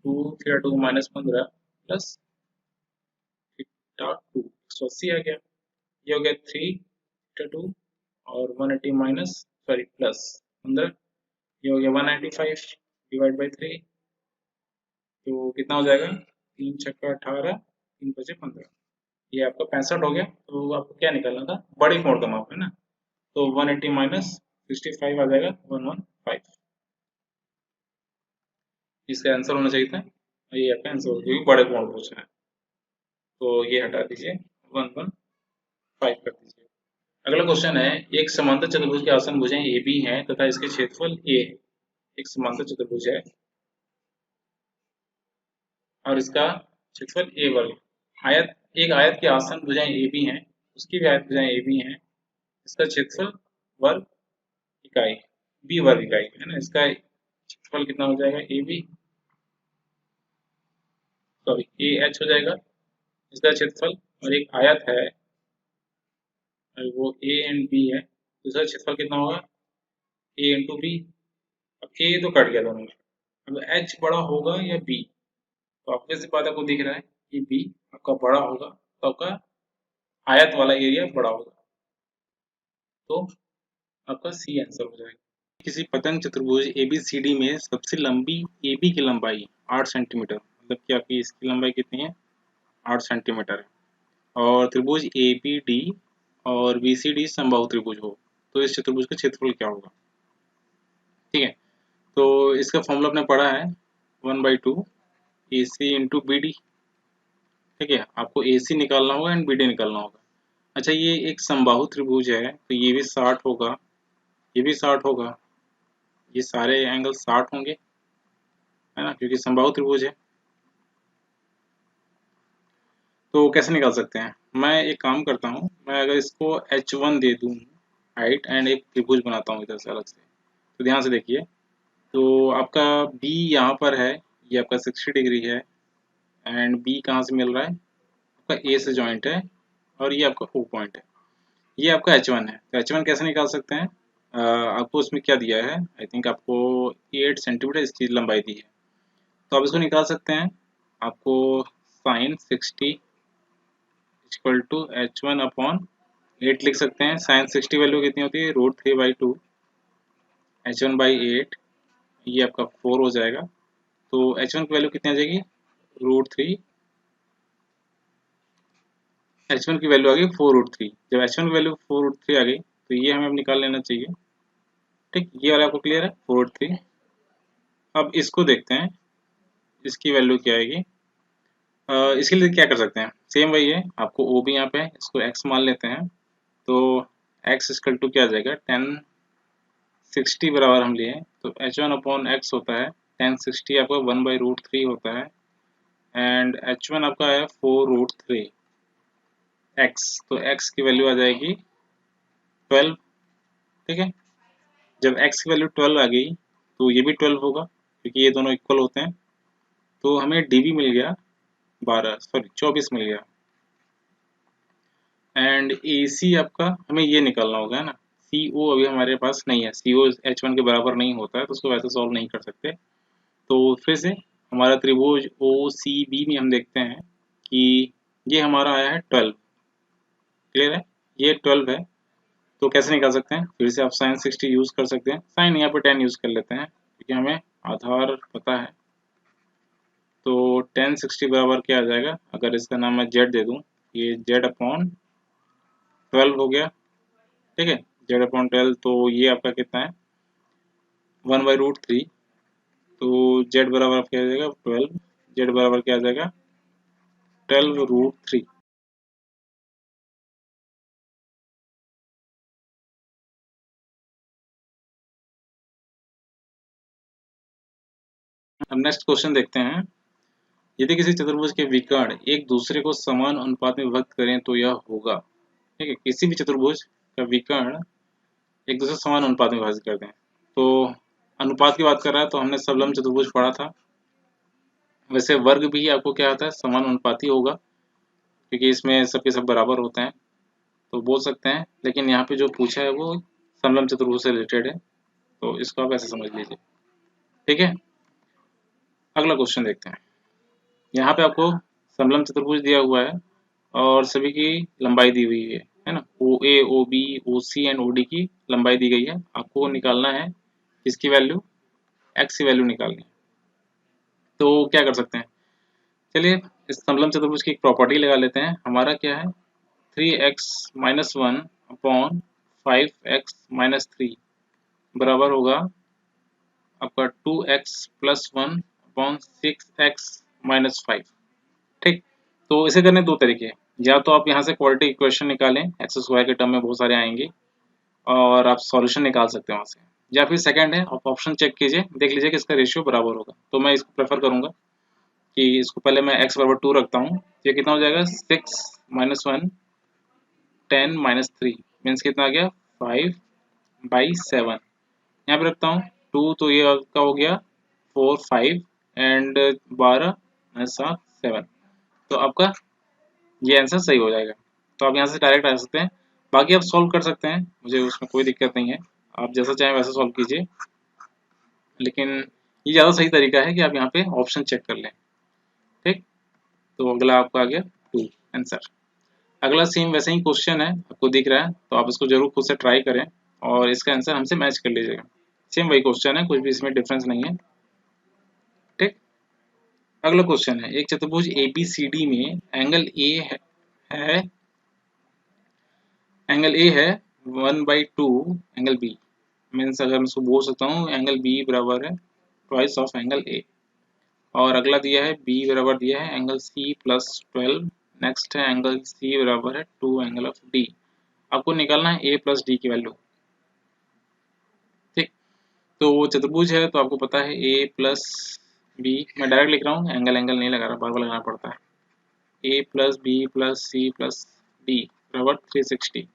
2 theta two minus 15 plus theta to 180 आ गया। ये हो गया 3 थीटा टू और 180 माइनस सॉरी प्लस 15, ये हो गया 195 डिवाइड बाई 3। तो कितना हो जाएगा 3 छक्का 18, 3 बचे 15, ये आपका 65 हो गया। तो आपको क्या निकालना था, बड़े कोण का माप है ना। तो 180 माइनस 65 आ जाएगा 115, इसका आंसर होना चाहिए था। ये आपका आंसर हो क्योंकि बड़े कोण पूछ रहा है। तो ये हटा दीजिए 115 कर दीजिए। अगला क्वेश्चन है, एक समांतर चतुर्भुज के आसन भुजाएं ए बी हैं तथा इसके क्षेत्रफल ए है। एक समांतर चतुर्भुज है और इसका क्षेत्रफल ए वर्ग। आयत, एक आयत की आसन भुजाएं ए बी हैं, उसकी भी आयत भुजाएं ए बी हैं, इसका क्षेत्रफल वर्ग इकाई बी वर्ग इकाई है ना, इसका क्षेत्रफल कितना हो जाएगा A B, sorry A H हो जाएगा इसका क्षेत्रफल। और एक आयत है और वो ए एंड बी है, तो इसका क्षेत्रफल कितना होगा ए इंटू बी। अब ए तो कट गया दोनों में, अब एच बड़ा होगा या बी, तो आपके से बात आपको दिख रहा है कि बी आपका बड़ा होगा, तो आपका आयत वाला एरिया बड़ा होगा, तो आपका सी आंसर हो जाएगा। किसी पतंग चतुर्भुज ABCD में सबसे लंबी AB की लंबाई 8 सेंटीमीटर, मतलब कि आपकी इसकी लंबाई कितनी है 8 सेंटीमीटर है, और त्रिभुज ABD और BCD समबाहु त्रिभुज हो, तो इस चतुर्भुज का क्षेत्रफल क्या होगा। ठीक है, तो इसका फॉर्मूला आपने पढ़ा है 1/2 AC इंटू BD। ठीक है, आपको AC निकालना होगा एंड BD निकालना होगा। अच्छा, ये एक समबाहु त्रिभुज है, तो ये भी 60 होगा, ये भी 60 होगा, ये सारे एंगल 60 होंगे, है ना, क्योंकि समबाहु त्रिभुज है। तो कैसे निकाल सकते हैं, मैं एक काम करता हूँ, मैं अगर इसको H1 दे दूँ हाइट एंड एक त्रिभुज बनाता हूँ इधर से अलग से, तो ध्यान से देखिए, तो आपका B यहाँ पर है, ये आपका 60 डिग्री है, एंड B कहाँ से मिल रहा है, आपका A से जॉइंट है, और ये आपका O पॉइंट है, ये आपका H1 है। तो H1 कैसे निकाल सकते हैं, आपको उसमें क्या दिया है, आई थिंक आपको 8 सेंटीमीटर इसकी लंबाई दी है, तो आप इसको निकाल सकते हैं। आपको sign 60 equal to H1 upon 8 लिख सकते हैं। साइन 60 वैल्यू कितनी होती है √3/2, H1/8, ये आपका 4 हो जाएगा। तो H1 की वैल्यू कितनी आ जाएगी √3, H1 की वैल्यू आ गई 4√3। जब H1 की वैल्यू 4√3 आ गई, तो ये हमें अब निकाल लेना चाहिए। ठीक, ये वाला आपको क्लियर है 4√3। अब इसको देखते हैं, इसकी वैल्यू क्या आएगी। इसके लिए क्या कर सकते हैं, सेम वही है, आपको ओ भी यहाँ पे है, इसको x मान लेते हैं, तो x इक्वल टू क्या आ जाएगा 1060 बराबर हम लिए, तो H1 अपॉन x होता है 1060, आपका 1/√3 होता है, एंड H1 आपका है 4√3 x, तो x की वैल्यू आ जाएगी 12। ठीक है, जब x की वैल्यू 12 आ गई, तो ये भी 12 होगा, क्योंकि ये दोनों इक्वल होते हैं, तो हमें dB मिल गया 24 मिल गया, एंड AC आपका हमें ये निकालना होगा, है ना, CO अभी हमारे पास नहीं है, CO H1 के बराबर नहीं होता है, तो उसको वैसे सॉल्व नहीं कर सकते। तो फिर से हमारा त्रिभुज OCB में हम देखते हैं कि ये हमारा आया है 12, क्लियर है, ये 12 है। तो कैसे निकाल सकते हैं, फिर से आप साइन 60 यूज़ कर सकते हैं, साइन यहाँ पे 10 यूज़ कर लेते हैं, क्योंकि हमें आधार पता है। तो 1060 बराबर क्या आ जाएगा, अगर इसका नाम मैं Z दे दूँ, ये Z अपॉन 12 हो गया। ठीक है, Z/12, तो ये आपका कितना है 1/√3, तो Z बराबर क्या आ जाएगा 12, Z बराबर क्या आ जाएगा 12√3। अब नेक्स्ट क्वेश्चन देखते हैं, यदि किसी चतुर्भुज के विकर्ण एक दूसरे को समान अनुपात में विभक्त करें तो यह होगा। ठीक है, किसी भी चतुर्भुज का विकर्ण एक दूसरे समान अनुपात में विभाजित कर दें, तो अनुपात की बात कर रहा है, तो हमने सबलम चतुर्भुज पढ़ा था। वैसे वर्ग भी आपको क्या आता है समान अनुपाती होगा, क्योंकि इसमें सबके सब बराबर होते हैं, तो बोल सकते हैं, लेकिन यहाँ पे जो पूछा है वो समलम चतुर्भुज से रिलेटेड है, तो इसको आप ऐसे समझ लीजिए। ठीक है, अगला क्वेश्चन देखते हैं। यहाँ पे आपको समलम चतुर्भुज दिया हुआ है और सभी की लंबाई दी हुई है ना, OA, OB, OC and OD की लंबाई दी गई है। आपको निकालना है किसकी वैल्यू, x की वैल्यू निकालनी है। तो क्या कर सकते हैं, चलिए इस समलम चतुर्भुज की एक प्रॉपर्टी लगा लेते हैं। हमारा क्या है 3x-1 अपॉन 5x-3 बराबर होगा आपका 2x+1 अपॉन 6x-5। ठीक, तो इसे करने दो तरीके हैं, या तो आप यहाँ से क्वाड्रेटिक इक्वेशन निकालें, एक्स स्क्वायर के टर्म में बहुत सारे आएंगे और आप सॉल्यूशन निकाल सकते हैं वहाँ से, या फिर सेकंड है आप ऑप्शन चेक कीजिए, देख लीजिए कि इसका रेशियो बराबर होगा। तो मैं इसको प्रेफर करूँगा कि इसको पहले मैं x बराबर 2 रखता हूँ, ये कितना हो जाएगा 6 माइनस 1 10 माइनस 3 मीन्स कितना आ गया 5/7। यहाँ पे रखता हूँ 2 तो ये आपका हो गया 4 5 एंड 12 माइनस 7 7। तो आपका ये आंसर सही हो जाएगा। तो आप यहाँ से डायरेक्ट आ सकते हैं, बाकी आप सॉल्व कर सकते हैं, मुझे उसमें कोई दिक्कत नहीं है, आप जैसा चाहें वैसा सॉल्व कीजिए, लेकिन ये ज़्यादा सही तरीका है कि आप यहाँ पे ऑप्शन चेक कर लें। ठीक, तो अगला आपका आ गया 2 आंसर। अगला सेम वैसे ही क्वेश्चन है, आपको दिख रहा है, तो आप इसको जरूर खुद से ट्राई करें और इसका आंसर हमसे मैच कर लीजिएगा। सेम वही क्वेश्चन है, कुछ भी इसमें डिफरेंस नहीं है। ठीक, अगला क्वेश्चन है, एक चतुर्भुज ABCD में है एंगल ए है 1/2 एंगल बी, मीन्स अगर मैं इसको बोल सकता हूँ एंगल बी बराबर है ट्वाइस ऑफ एंगल ए। और अगला दिया है बी बराबर दिया है एंगल सी प्लस 12। नेक्स्ट है एंगल सी बराबर है 2 एंगल ऑफ डी। आपको निकालना है ए प्लस डी की वैल्यू। ठीक, तो वो चतुर्भुज है तो आपको पता है ए प्लस बी, मैं डायरेक्ट लिख रहा हूँ, एंगल एंगल नहीं लगा रहा, बार बार लगाना पड़ता है। A plus B plus C plus D बराबर 360।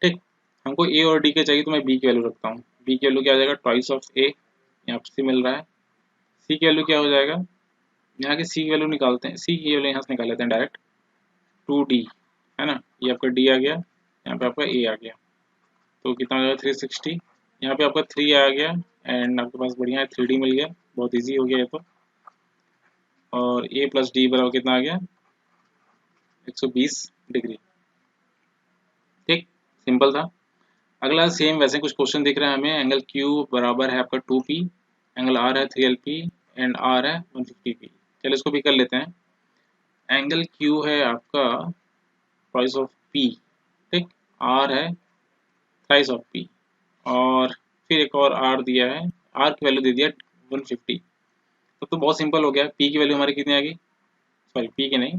ठीक, हमको ए और डी के चाहिए तो मैं बी की वैल्यू रखता हूँ। बी की वैल्यू क्या हो जाएगा ट्वाइस ऑफ ए, यहाँ पे सी मिल रहा है। सी की वैल्यू क्या हो जाएगा, यहाँ की सी की वैल्यू निकालते हैं, सी की वैल्यू यहाँ से निकाल लेते हैं डायरेक्ट, 2d है ना, ये आपका d आ गया, यहाँ पे आपका a आ गया, तो कितना हो जाएगा 360। यहाँ पे आपका 3 आ गया एंड आपके पास बढ़िया है 3d मिल गया, बहुत इजी हो गया ये तो। और a प्लस डी बराबर कितना आ गया 120 डिग्री। ठीक, सिंपल था। अगला सेम वैसे कुछ क्वेश्चन दिख रहा है हमें, एंगल Q बराबर है आपका 2p, एंगल R है 3LP एंड R है 150p। चलो इसको भी कर लेते हैं। एंगल Q है आपका ट्वाइस ऑफ P, ठीक, R है थ्राइस ऑफ P, और फिर एक और R दिया है, R की वैल्यू दे दिया 150। तो बहुत सिंपल हो गया, P की वैल्यू हमारी कितनी आ गई, सॉरी P की नहीं,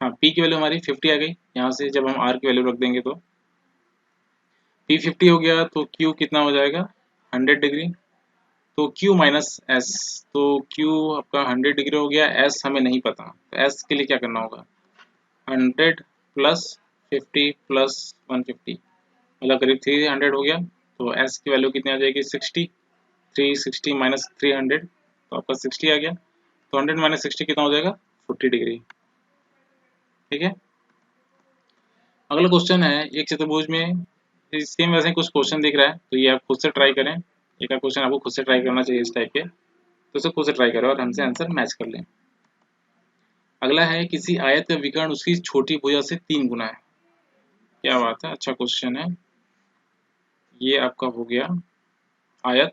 हाँ P की वैल्यू हमारी 50 आ गई। यहाँ से जब हम R की वैल्यू रख देंगे तो P 50 हो गया, तो Q कितना हो जाएगा 100 डिग्री, तो Q माइनस S, तो Q आपका 100 डिग्री हो गया, S हमें नहीं पता, तो S के लिए क्या करना होगा 100 प्लस 50 प्लस 150, मतलब करीब 300 हो गया, तो S की वैल्यू कितनी आ जाएगी 60, 360 माइनस 300 तो आपका 60 आ गया, तो 100 माइनस 60 कितना हो जाएगा 40 डिग्री। ठीक है, अगला क्वेश्चन है, एक चतुर्भुज में सेम वैसे ही कुछ क्वेश्चन दिख रहा है, तो ये आप खुद से ट्राई करें, एक क्वेश्चन आपको खुद से ट्राई करना चाहिए इस टाइप के, तो उसे खुद से ट्राई करें और हमसे आंसर मैच कर लें। अगला है, किसी आयत का विकर्ण उसकी छोटी भुजा से 3 गुना है। क्या बात है, अच्छा क्वेश्चन है। ये आपका हो गया आयत,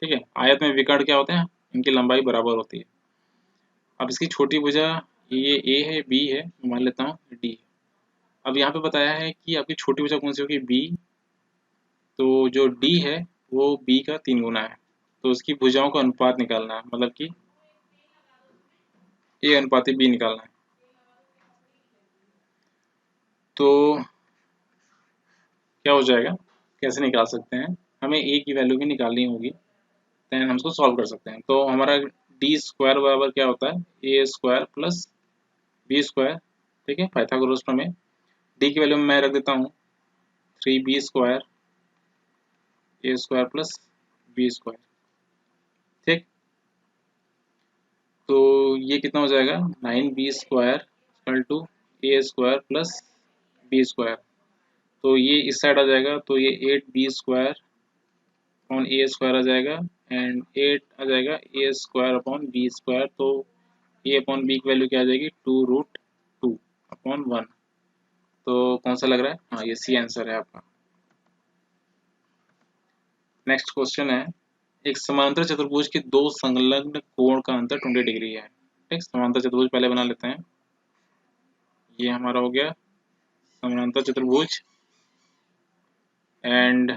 ठीक है, आयत में विकर्ण क्या होते हैं, इनकी लंबाई बराबर होती है। अब इसकी छोटी भुजा ये ए है, बी है, मान लेता हूँ डी। अब यहाँ पे बताया है कि आपकी छोटी भुजा कौन सी होगी, बी, तो जो डी है वो बी का 3 गुना है, तो उसकी भुजाओं का अनुपात निकालना है, मतलब कि ए अनुपात बी निकालना है। तो क्या हो जाएगा, कैसे निकाल सकते हैं, हमें ए की वैल्यू भी निकालनी होगी, देन हम उसको सॉल्व कर सकते हैं। तो हमारा डी स्क्वायर बराबर क्या होता है ए स्क्वायर प्लस बी स्क्वायर, ठीक है, पाइथागोरस प्रमेय। डी की वैल्यू मैं रख देता हूँ 3b square a square plus b square. ठीक, तो ये कितना हो जाएगा 9b square equal to a square plus b square, तो ये इस साइड आ जाएगा, तो ये 8b square upon a square आ जाएगा एंड 8 आ जाएगा a square upon b square, तो ए अपॉन बी की वैल्यू क्या आ जाएगी 2√2 अपॉन 1। तो कौन सा लग रहा है, हाँ ये सी आंसर है आपका। नेक्स्ट क्वेश्चन है, एक समांतर चतुर्भुज के दो संलग्न कोण का अंतर 20 डिग्री है। ठीक, समांतर चतुर्भुज पहले बना लेते हैं, ये हमारा हो गया समांतर चतुर्भुज एंड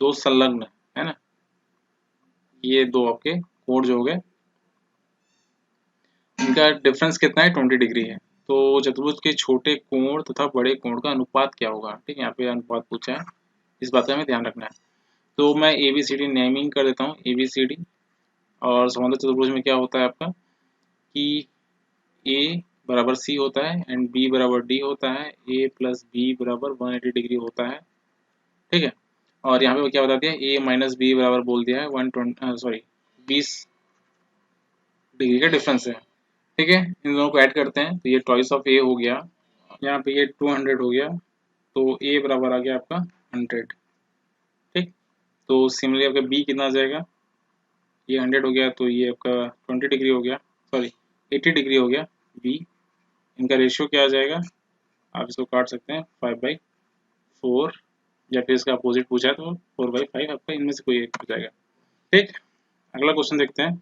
दो संलग्न है ना, ये दो आपके कोण जो हो गए, इनका डिफरेंस कितना है 20 डिग्री है। तो चतुर्भुज के छोटे कोण तथा बड़े कोण का अनुपात क्या होगा, ठीक है, यहाँ पे अनुपात पूछा है, इस बात का हमें ध्यान रखना है। तो मैं A B C D naming कर देता हूँ, ए बी सी डी, और समांतर चतुर्भुज में क्या होता है आपका कि ए बराबर सी होता है एंड बी बराबर डी होता है, ए प्लस बी बराबर 180 डिग्री होता है, ठीक है। और यहाँ पे क्या बता दिया, ए माइनस बी बराबर बोल दिया है 20 का डिफरेंस है, ठीक है। इन दोनों को ऐड करते हैं तो ये ट्वाइस ऑफ ए हो गया, यहाँ पे ये 200 हो गया, तो ए बराबर आ गया आपका 100, ठीक। तो सिमिलरली आपका बी कितना आ जाएगा, ये 100 हो गया तो ये आपका 20 डिग्री हो गया, सॉरी 80 डिग्री हो गया बी। इनका रेशियो क्या आ जाएगा, आप इसको काट सकते हैं 5/4, या फिर इसका अपोजिट पूछा है तो 4/5, आपका इनमें से कोई एक हो जाएगा, ठीक। अगला क्वेश्चन देखते हैं।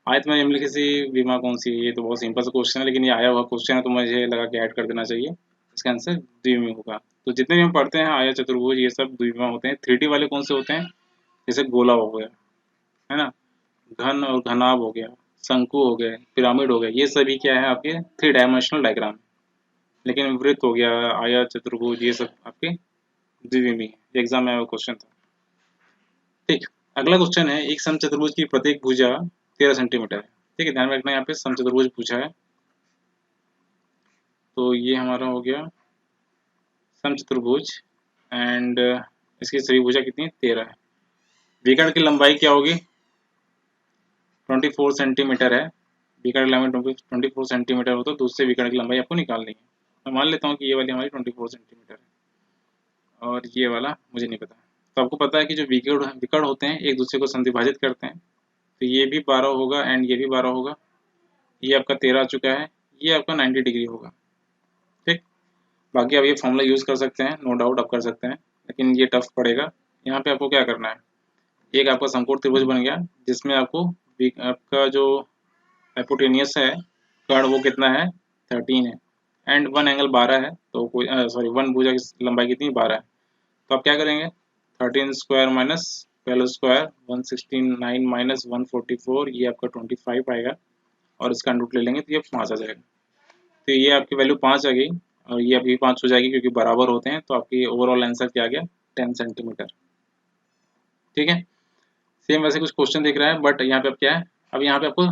आयत में निम्नलिखित सी विमा कौन सी है, ये तो बहुत सिंपल सा क्वेश्चन है, लेकिन ये आया हुआ क्वेश्चन है तो मुझे लगा कि ऐड कर देना चाहिए। इसका आंसर द्विविमी होगा। तो जितने भी हम पढ़ते हैं आयत, चतुर्भुज, ये सब द्विविमा होते हैं। 3D वाले कौन से होते हैं, जैसे गोला हो गया, है ना, घन और घनाभ हो गया, शंकु हो गए, पिरामिड हो गया, ये सभी क्या है आपके 3 डायमेंशनल डायग्राम। लेकिन वृत्त हो गया, आयत, चतुर्भुज, ये सब आपके द्विविमी, एग्जाम में आया क्वेश्चन था, ठीक। अगला क्वेश्चन है, एक समचतुर्भुज की प्रत्येक भुजा 13 सेंटीमीटर है, ठीक है। ध्यान में रखना, यहाँ पे समचतुर्भुज पूछा है, तो ये हमारा हो गया समचतुर्भुज एंड इसकी सभी भुजा कितनी है, 13 है। विकर्ण की लंबाई क्या होगी, 24 सेंटीमीटर है। विकर्ण की लंबाई 24 सेंटीमीटर हो तो दूसरे विकर्ण की लंबाई आपको निकालनी है। मैं मान लेता हूँ कि ये वाली हमारी 24 सेंटीमीटर है और ये वाला मुझे नहीं पता। तो आपको पता है कि जो विकर्ण विकर्ण होते हैं एक दूसरे को संविभाजित करते हैं, तो ये भी 12 होगा एंड ये भी 12 होगा। ये आपका 13 आ चुका है, ये आपका 90 डिग्री होगा, ठीक। बाकी आप ये फॉर्मूला यूज़ कर सकते हैं, नो डाउट आप कर सकते हैं, लेकिन ये टफ पड़ेगा। यहाँ पे आपको क्या करना है, एक आपका समकोण त्रिभुज बन गया जिसमें आपको आपका जो हाइपोटेनियस है कर्ण वो कितना है, 13 है एंड वन एंगल 12 है, तो कोई सॉरी वन भुजा की लंबाई कितनी, 12 है। तो आप क्या करेंगे, 13 स्क्वायर माइनस 12 स्क्वायर 169 माइनस 144, ये आपका 25 आएगा और इसका अंडर ले लेंगे तो ये 5 आ जाएगा। तो ये आपकी वैल्यू 5 आ गई और ये आपकी 5 हो जाएगी क्योंकि बराबर होते हैं, तो आपकी ओवरऑल आंसर क्या आ गया, 10 सेंटीमीटर, ठीक है। सेम वैसे कुछ क्वेश्चन दिख रहा है बट यहाँ पे अब क्या है, अब यहाँ पे आपको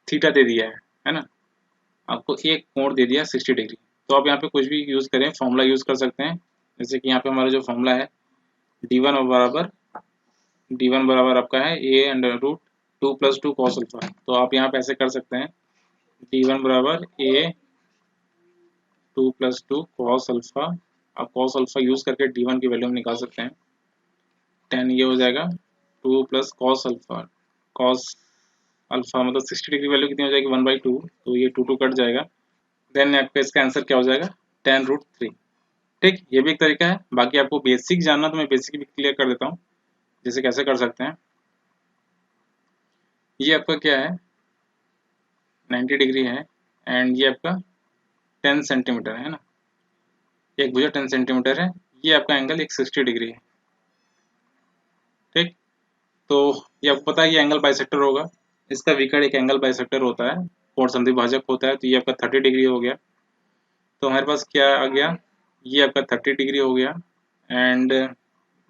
थीटा दे दिया है ना, आपको एक कोण दे दिया 60 डिग्री। तो आप यहाँ पे कुछ भी यूज़ करें, फॉर्मूला यूज़ कर सकते हैं। जैसे कि यहाँ पे हमारा जो फॉर्मूला है d1 बराबर आपका है a under root 2 + 2 cos alpha. तो आप यहाँ पे ऐसे कर सकते हैं, d1 बराबर a 2 + 2 कॉस अल्फा। आप कॉस अल्फा यूज़ करके d1 की वैल्यू हम निकाल सकते हैं। 10 ये हो जाएगा 2 + कॉस अल्फा, कॉस अल्फा मतलब 60 डिग्री वैल्यू कितनी हो जाएगी, 1/2, तो ये 2 कट जाएगा। देन आपका इसका आंसर क्या हो जाएगा, 10√3, ठीक। ये भी एक तरीका है। बाकी आपको बेसिक जानना तो मैं बेसिक भी क्लियर कर देता हूँ, जैसे कैसे कर सकते हैं। ये आपका क्या है, 90 डिग्री है एंड ये आपका 10 सेंटीमीटर है ना, एक भुजा 10 सेंटीमीटर है, ये आपका एंगल एक 60 डिग्री है, ठीक। तो ये आपको पता है ये एंगल बाइसेक्टर होगा, इसका विकर्ण एक एंगल बाइसेक्टर होता है, कोण समद्विभाजक होता है, तो ये आपका 30 डिग्री हो गया। तो हमारे पास क्या आ गया, ये आपका 30 डिग्री हो गया एंड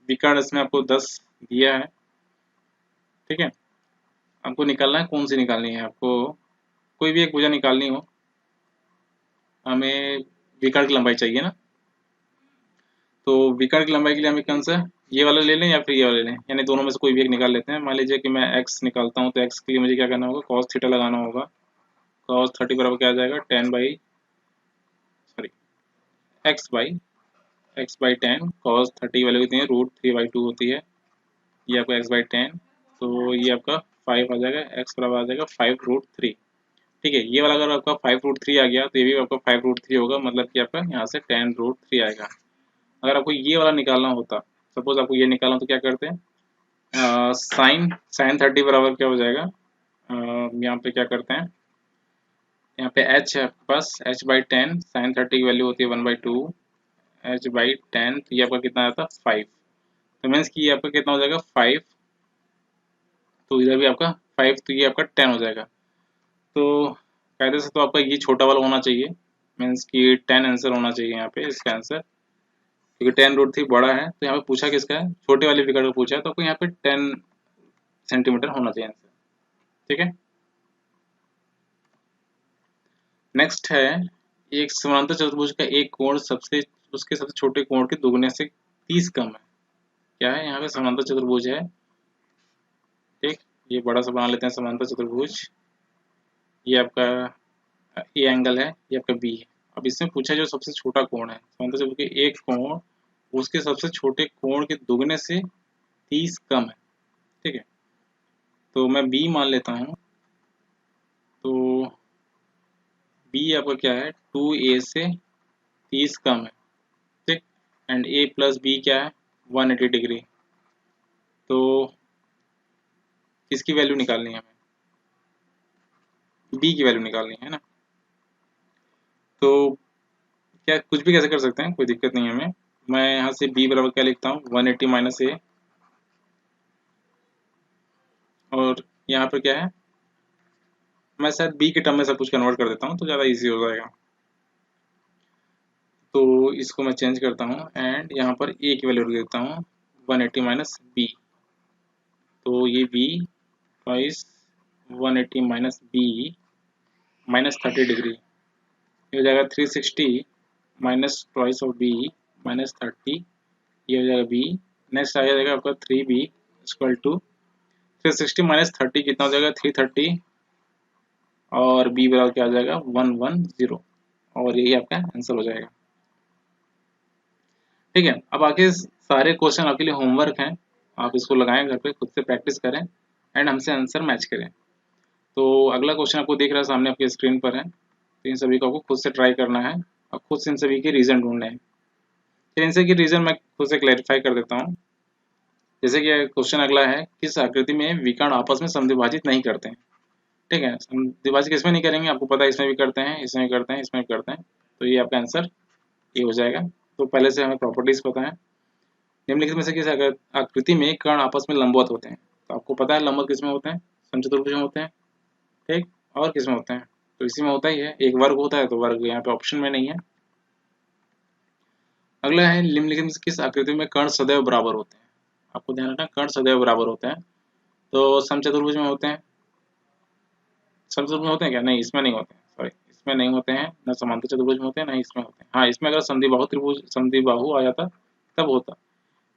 विकर्ण इसमें आपको 10 दिया है, ठीक है। आपको निकालना है, कौन सी निकालनी है आपको, कोई भी एक भुजा निकालनी हो, हमें विकर्ण की लंबाई चाहिए ना। तो विकर्ण की लंबाई के लिए हमें कौन सा, ये वाला ले लें या फिर ये वाला ले लें, यानी दोनों में से कोई भी एक निकाल लेते हैं। मान लीजिए कि मैं x निकालता हूँ, तो x के लिए मुझे क्या करना होगा, cos थीटा लगाना होगा। cos 30 बराबर क्या आ जाएगा, 10 by sorry x/10 cos 30 value कितनी है, √3/2 होती है, ये आपका x/10, तो ये आपका 5 आ जाएगा, x बराबर आ जाएगा 5√3, ठीक है। ये वाला अगर आपका 5√3 आ गया तो ये भी आपका 5√3 होगा, मतलब कि आपका यहाँ से 10√3 आएगा। अगर आपको ये वाला निकालना होता, सपोज आपको ये निकालना, तो क्या करते हैं, साइन 30 बराबर क्या हो जाएगा, यहाँ पे क्या करते हैं, यहाँ पे h है आपके पास, h/10 साइन 30 की वैल्यू होती है 1/2 h/10, तो ये आपका कितना आता है 5, तो मीन्स कि ये आपका कितना हो जाएगा 5, तो इधर भी आपका 5, तो ये आपका 10 हो जाएगा। तो कायदे से तो आपका ये छोटा वाला होना चाहिए, मीन्स कि 10 आंसर होना चाहिए यहाँ पे इसका आंसर, क्योंकि 10√3 बड़ा है। तो यहाँ पे पूछा किसका है, छोटे वाले विकर्ण का पूछा है, तो आपको यहाँ पे 10 सेंटीमीटर होना चाहिए आंसर, ठीक है। नेक्स्ट है, एक समांतर चतुर्भुज का एक कोण सबसे उसके सबसे छोटे कोण के दोगुने से 30 कम है। क्या है, यहाँ पे समांतर चतुर्भुज है, ठीक। ये बड़ा सा बना लेते हैं समांतर चतुर्भुज। ये आपका ए एंगल है, ये आपका बी है। अब इसमें पूछा जो सबसे छोटा कोण है समांतर चतुर्भुज के एक कोण उसके सबसे छोटे कोण के दुगने से 30 कम है, ठीक है। तो मैं बी मान लेता हूँ। तो बी आपका क्या है, 2a से 30 कम है, ठीक। एंड a प्लस बी क्या है, 180 डिग्री। तो किसकी वैल्यू निकालनी है हमें, बी की वैल्यू निकालनी है ना। तो क्या कुछ भी कैसे कर सकते हैं, कोई दिक्कत नहीं है हमें। मैं यहाँ से बी बराबर क्या लिखता हूँ, 180 माइनस ए, और यहाँ पर क्या है, मैं शायद बी के टर्म में सब कुछ कन्वर्ट कर देता हूँ तो ज़्यादा इजी हो जाएगा। तो इसको मैं चेंज करता हूँ एंड यहाँ पर ए की वैल्यू रख देता हूँ 180 माइनस बी। तो ये b twice 180 minus b minus 30 degree, ये हो जाएगा 360 minus twice of b minus 30, ये हो जाएगा बी। नेक्स्ट आ जाएगा आपका 3b इक्वल टू 360 माइनस 30 कितना हो जाएगा, 330, और बी बराबर क्या आ जाएगा, 110, और यही आपका आंसर हो जाएगा। ठीक है, अब आगे सारे क्वेश्चन आपके लिए होमवर्क हैं, आप इसको लगाएं घर पे, खुद से प्रैक्टिस करें एंड हमसे आंसर मैच करें। तो अगला क्वेश्चन आपको दिख रहा है सामने आपके स्क्रीन पर है, तो इन सभी को आपको खुद से ट्राई करना है और खुद से इन सभी के रीजन ढूंढने हैं। फिर इनसे की रीजन मैं खुद से क्लैरिफाई कर देता हूँ। जैसे कि क्वेश्चन अगला है, किस आकृति में विकर्ण आपस में समद्विभाजित नहीं करते हैं। ठीक है, समद्विभाजित किसमें नहीं करेंगे, आपको पता है इसमें भी करते हैं, इसमें भी करते हैं, इसमें भी करते हैं, तो ये आपका आंसर ये हो जाएगा। तो पहले से हमें प्रॉपर्टीज पता है। निम्नलिखित में से किस आकृति में कर्ण आपस में लंबवत होते हैं, तो आपको पता है लंबवत किसमें होते हैं, समचतुर्भुज में होते हैं, ठीक। और किसमें होते हैं, तो इसी में होता ही है, एक वर्ग होता है, तो वर्ग यहाँ पे ऑप्शन में नहीं है। अगला है, निम्नलिखित में से किस आकृति में कर्ण सदैव बराबर होते हैं। आपको ध्यान रखना, कर्ण सदैव बराबर होते हैं, तो समचतुर्भुज में होते हैं। समचतुर्भुज में होते हैं क्या, नहीं इसमें नहीं होते हैं, सॉरी इसमें नहीं होते हैं, न समांतर चतुर्भुज में होते हैं, ना इसमें होते हैं। हाँ, इसमें अगर संधिबाहु त्रिभुज संधिबाहु आ जाता तब होता,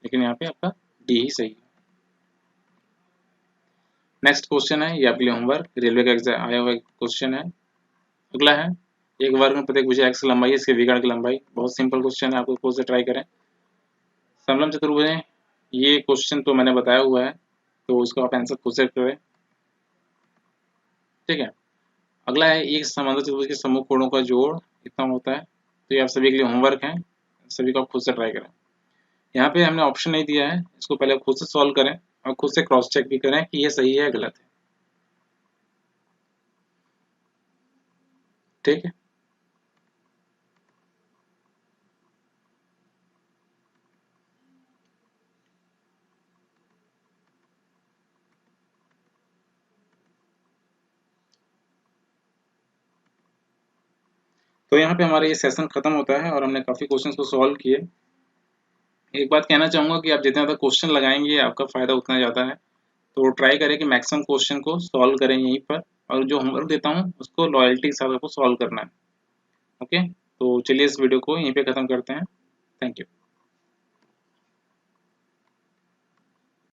लेकिन यहाँ पे आपका डी ही सही है। नेक्स्ट क्वेश्चन है, ये आपके लिए होमवर्क, रेलवे का एग्जाम आया हुआ क्वेश्चन है। अगला है, एक वर्ग में प्रत्येक भुजा x लंबाई है, इसके विकर्ण की लंबाई। बहुत सिंपल क्वेश्चन है, आपको खुद से ट्राई करें। समलंब चतुर्भुज, ये क्वेश्चन तो मैंने बताया हुआ है, तो उसको आप आंसर खुद से करें, ठीक है। अगला है, एक समांतर चतुर्भुज के समूह कोणों का जोड़ कितना होता है, तो ये आप सभी के लिए होमवर्क है, सभी को आप खुद से ट्राई करें। यहाँ पे हमने ऑप्शन नहीं दिया है, इसको पहले खुद से सॉल्व करें और खुद से क्रॉस चेक भी करें कि ये सही है या गलत है, ठीक है। तो यहाँ पे हमारा ये सेशन खत्म होता है और हमने काफ़ी क्वेश्चंस को सॉल्व किए। एक बात कहना चाहूँगा कि आप जितना ज़्यादा क्वेश्चन लगाएंगे आपका फ़ायदा उतना ज़्यादा है, तो ट्राई करें कि मैक्सिमम क्वेश्चन को सॉल्व करें यहीं पर, और जो होमवर्क देता हूँ उसको लॉयल्टी के साथ आपको सॉल्व करना है। ओके, तो चलिए इस वीडियो को यहीं पे ख़त्म करते हैं। Thank you.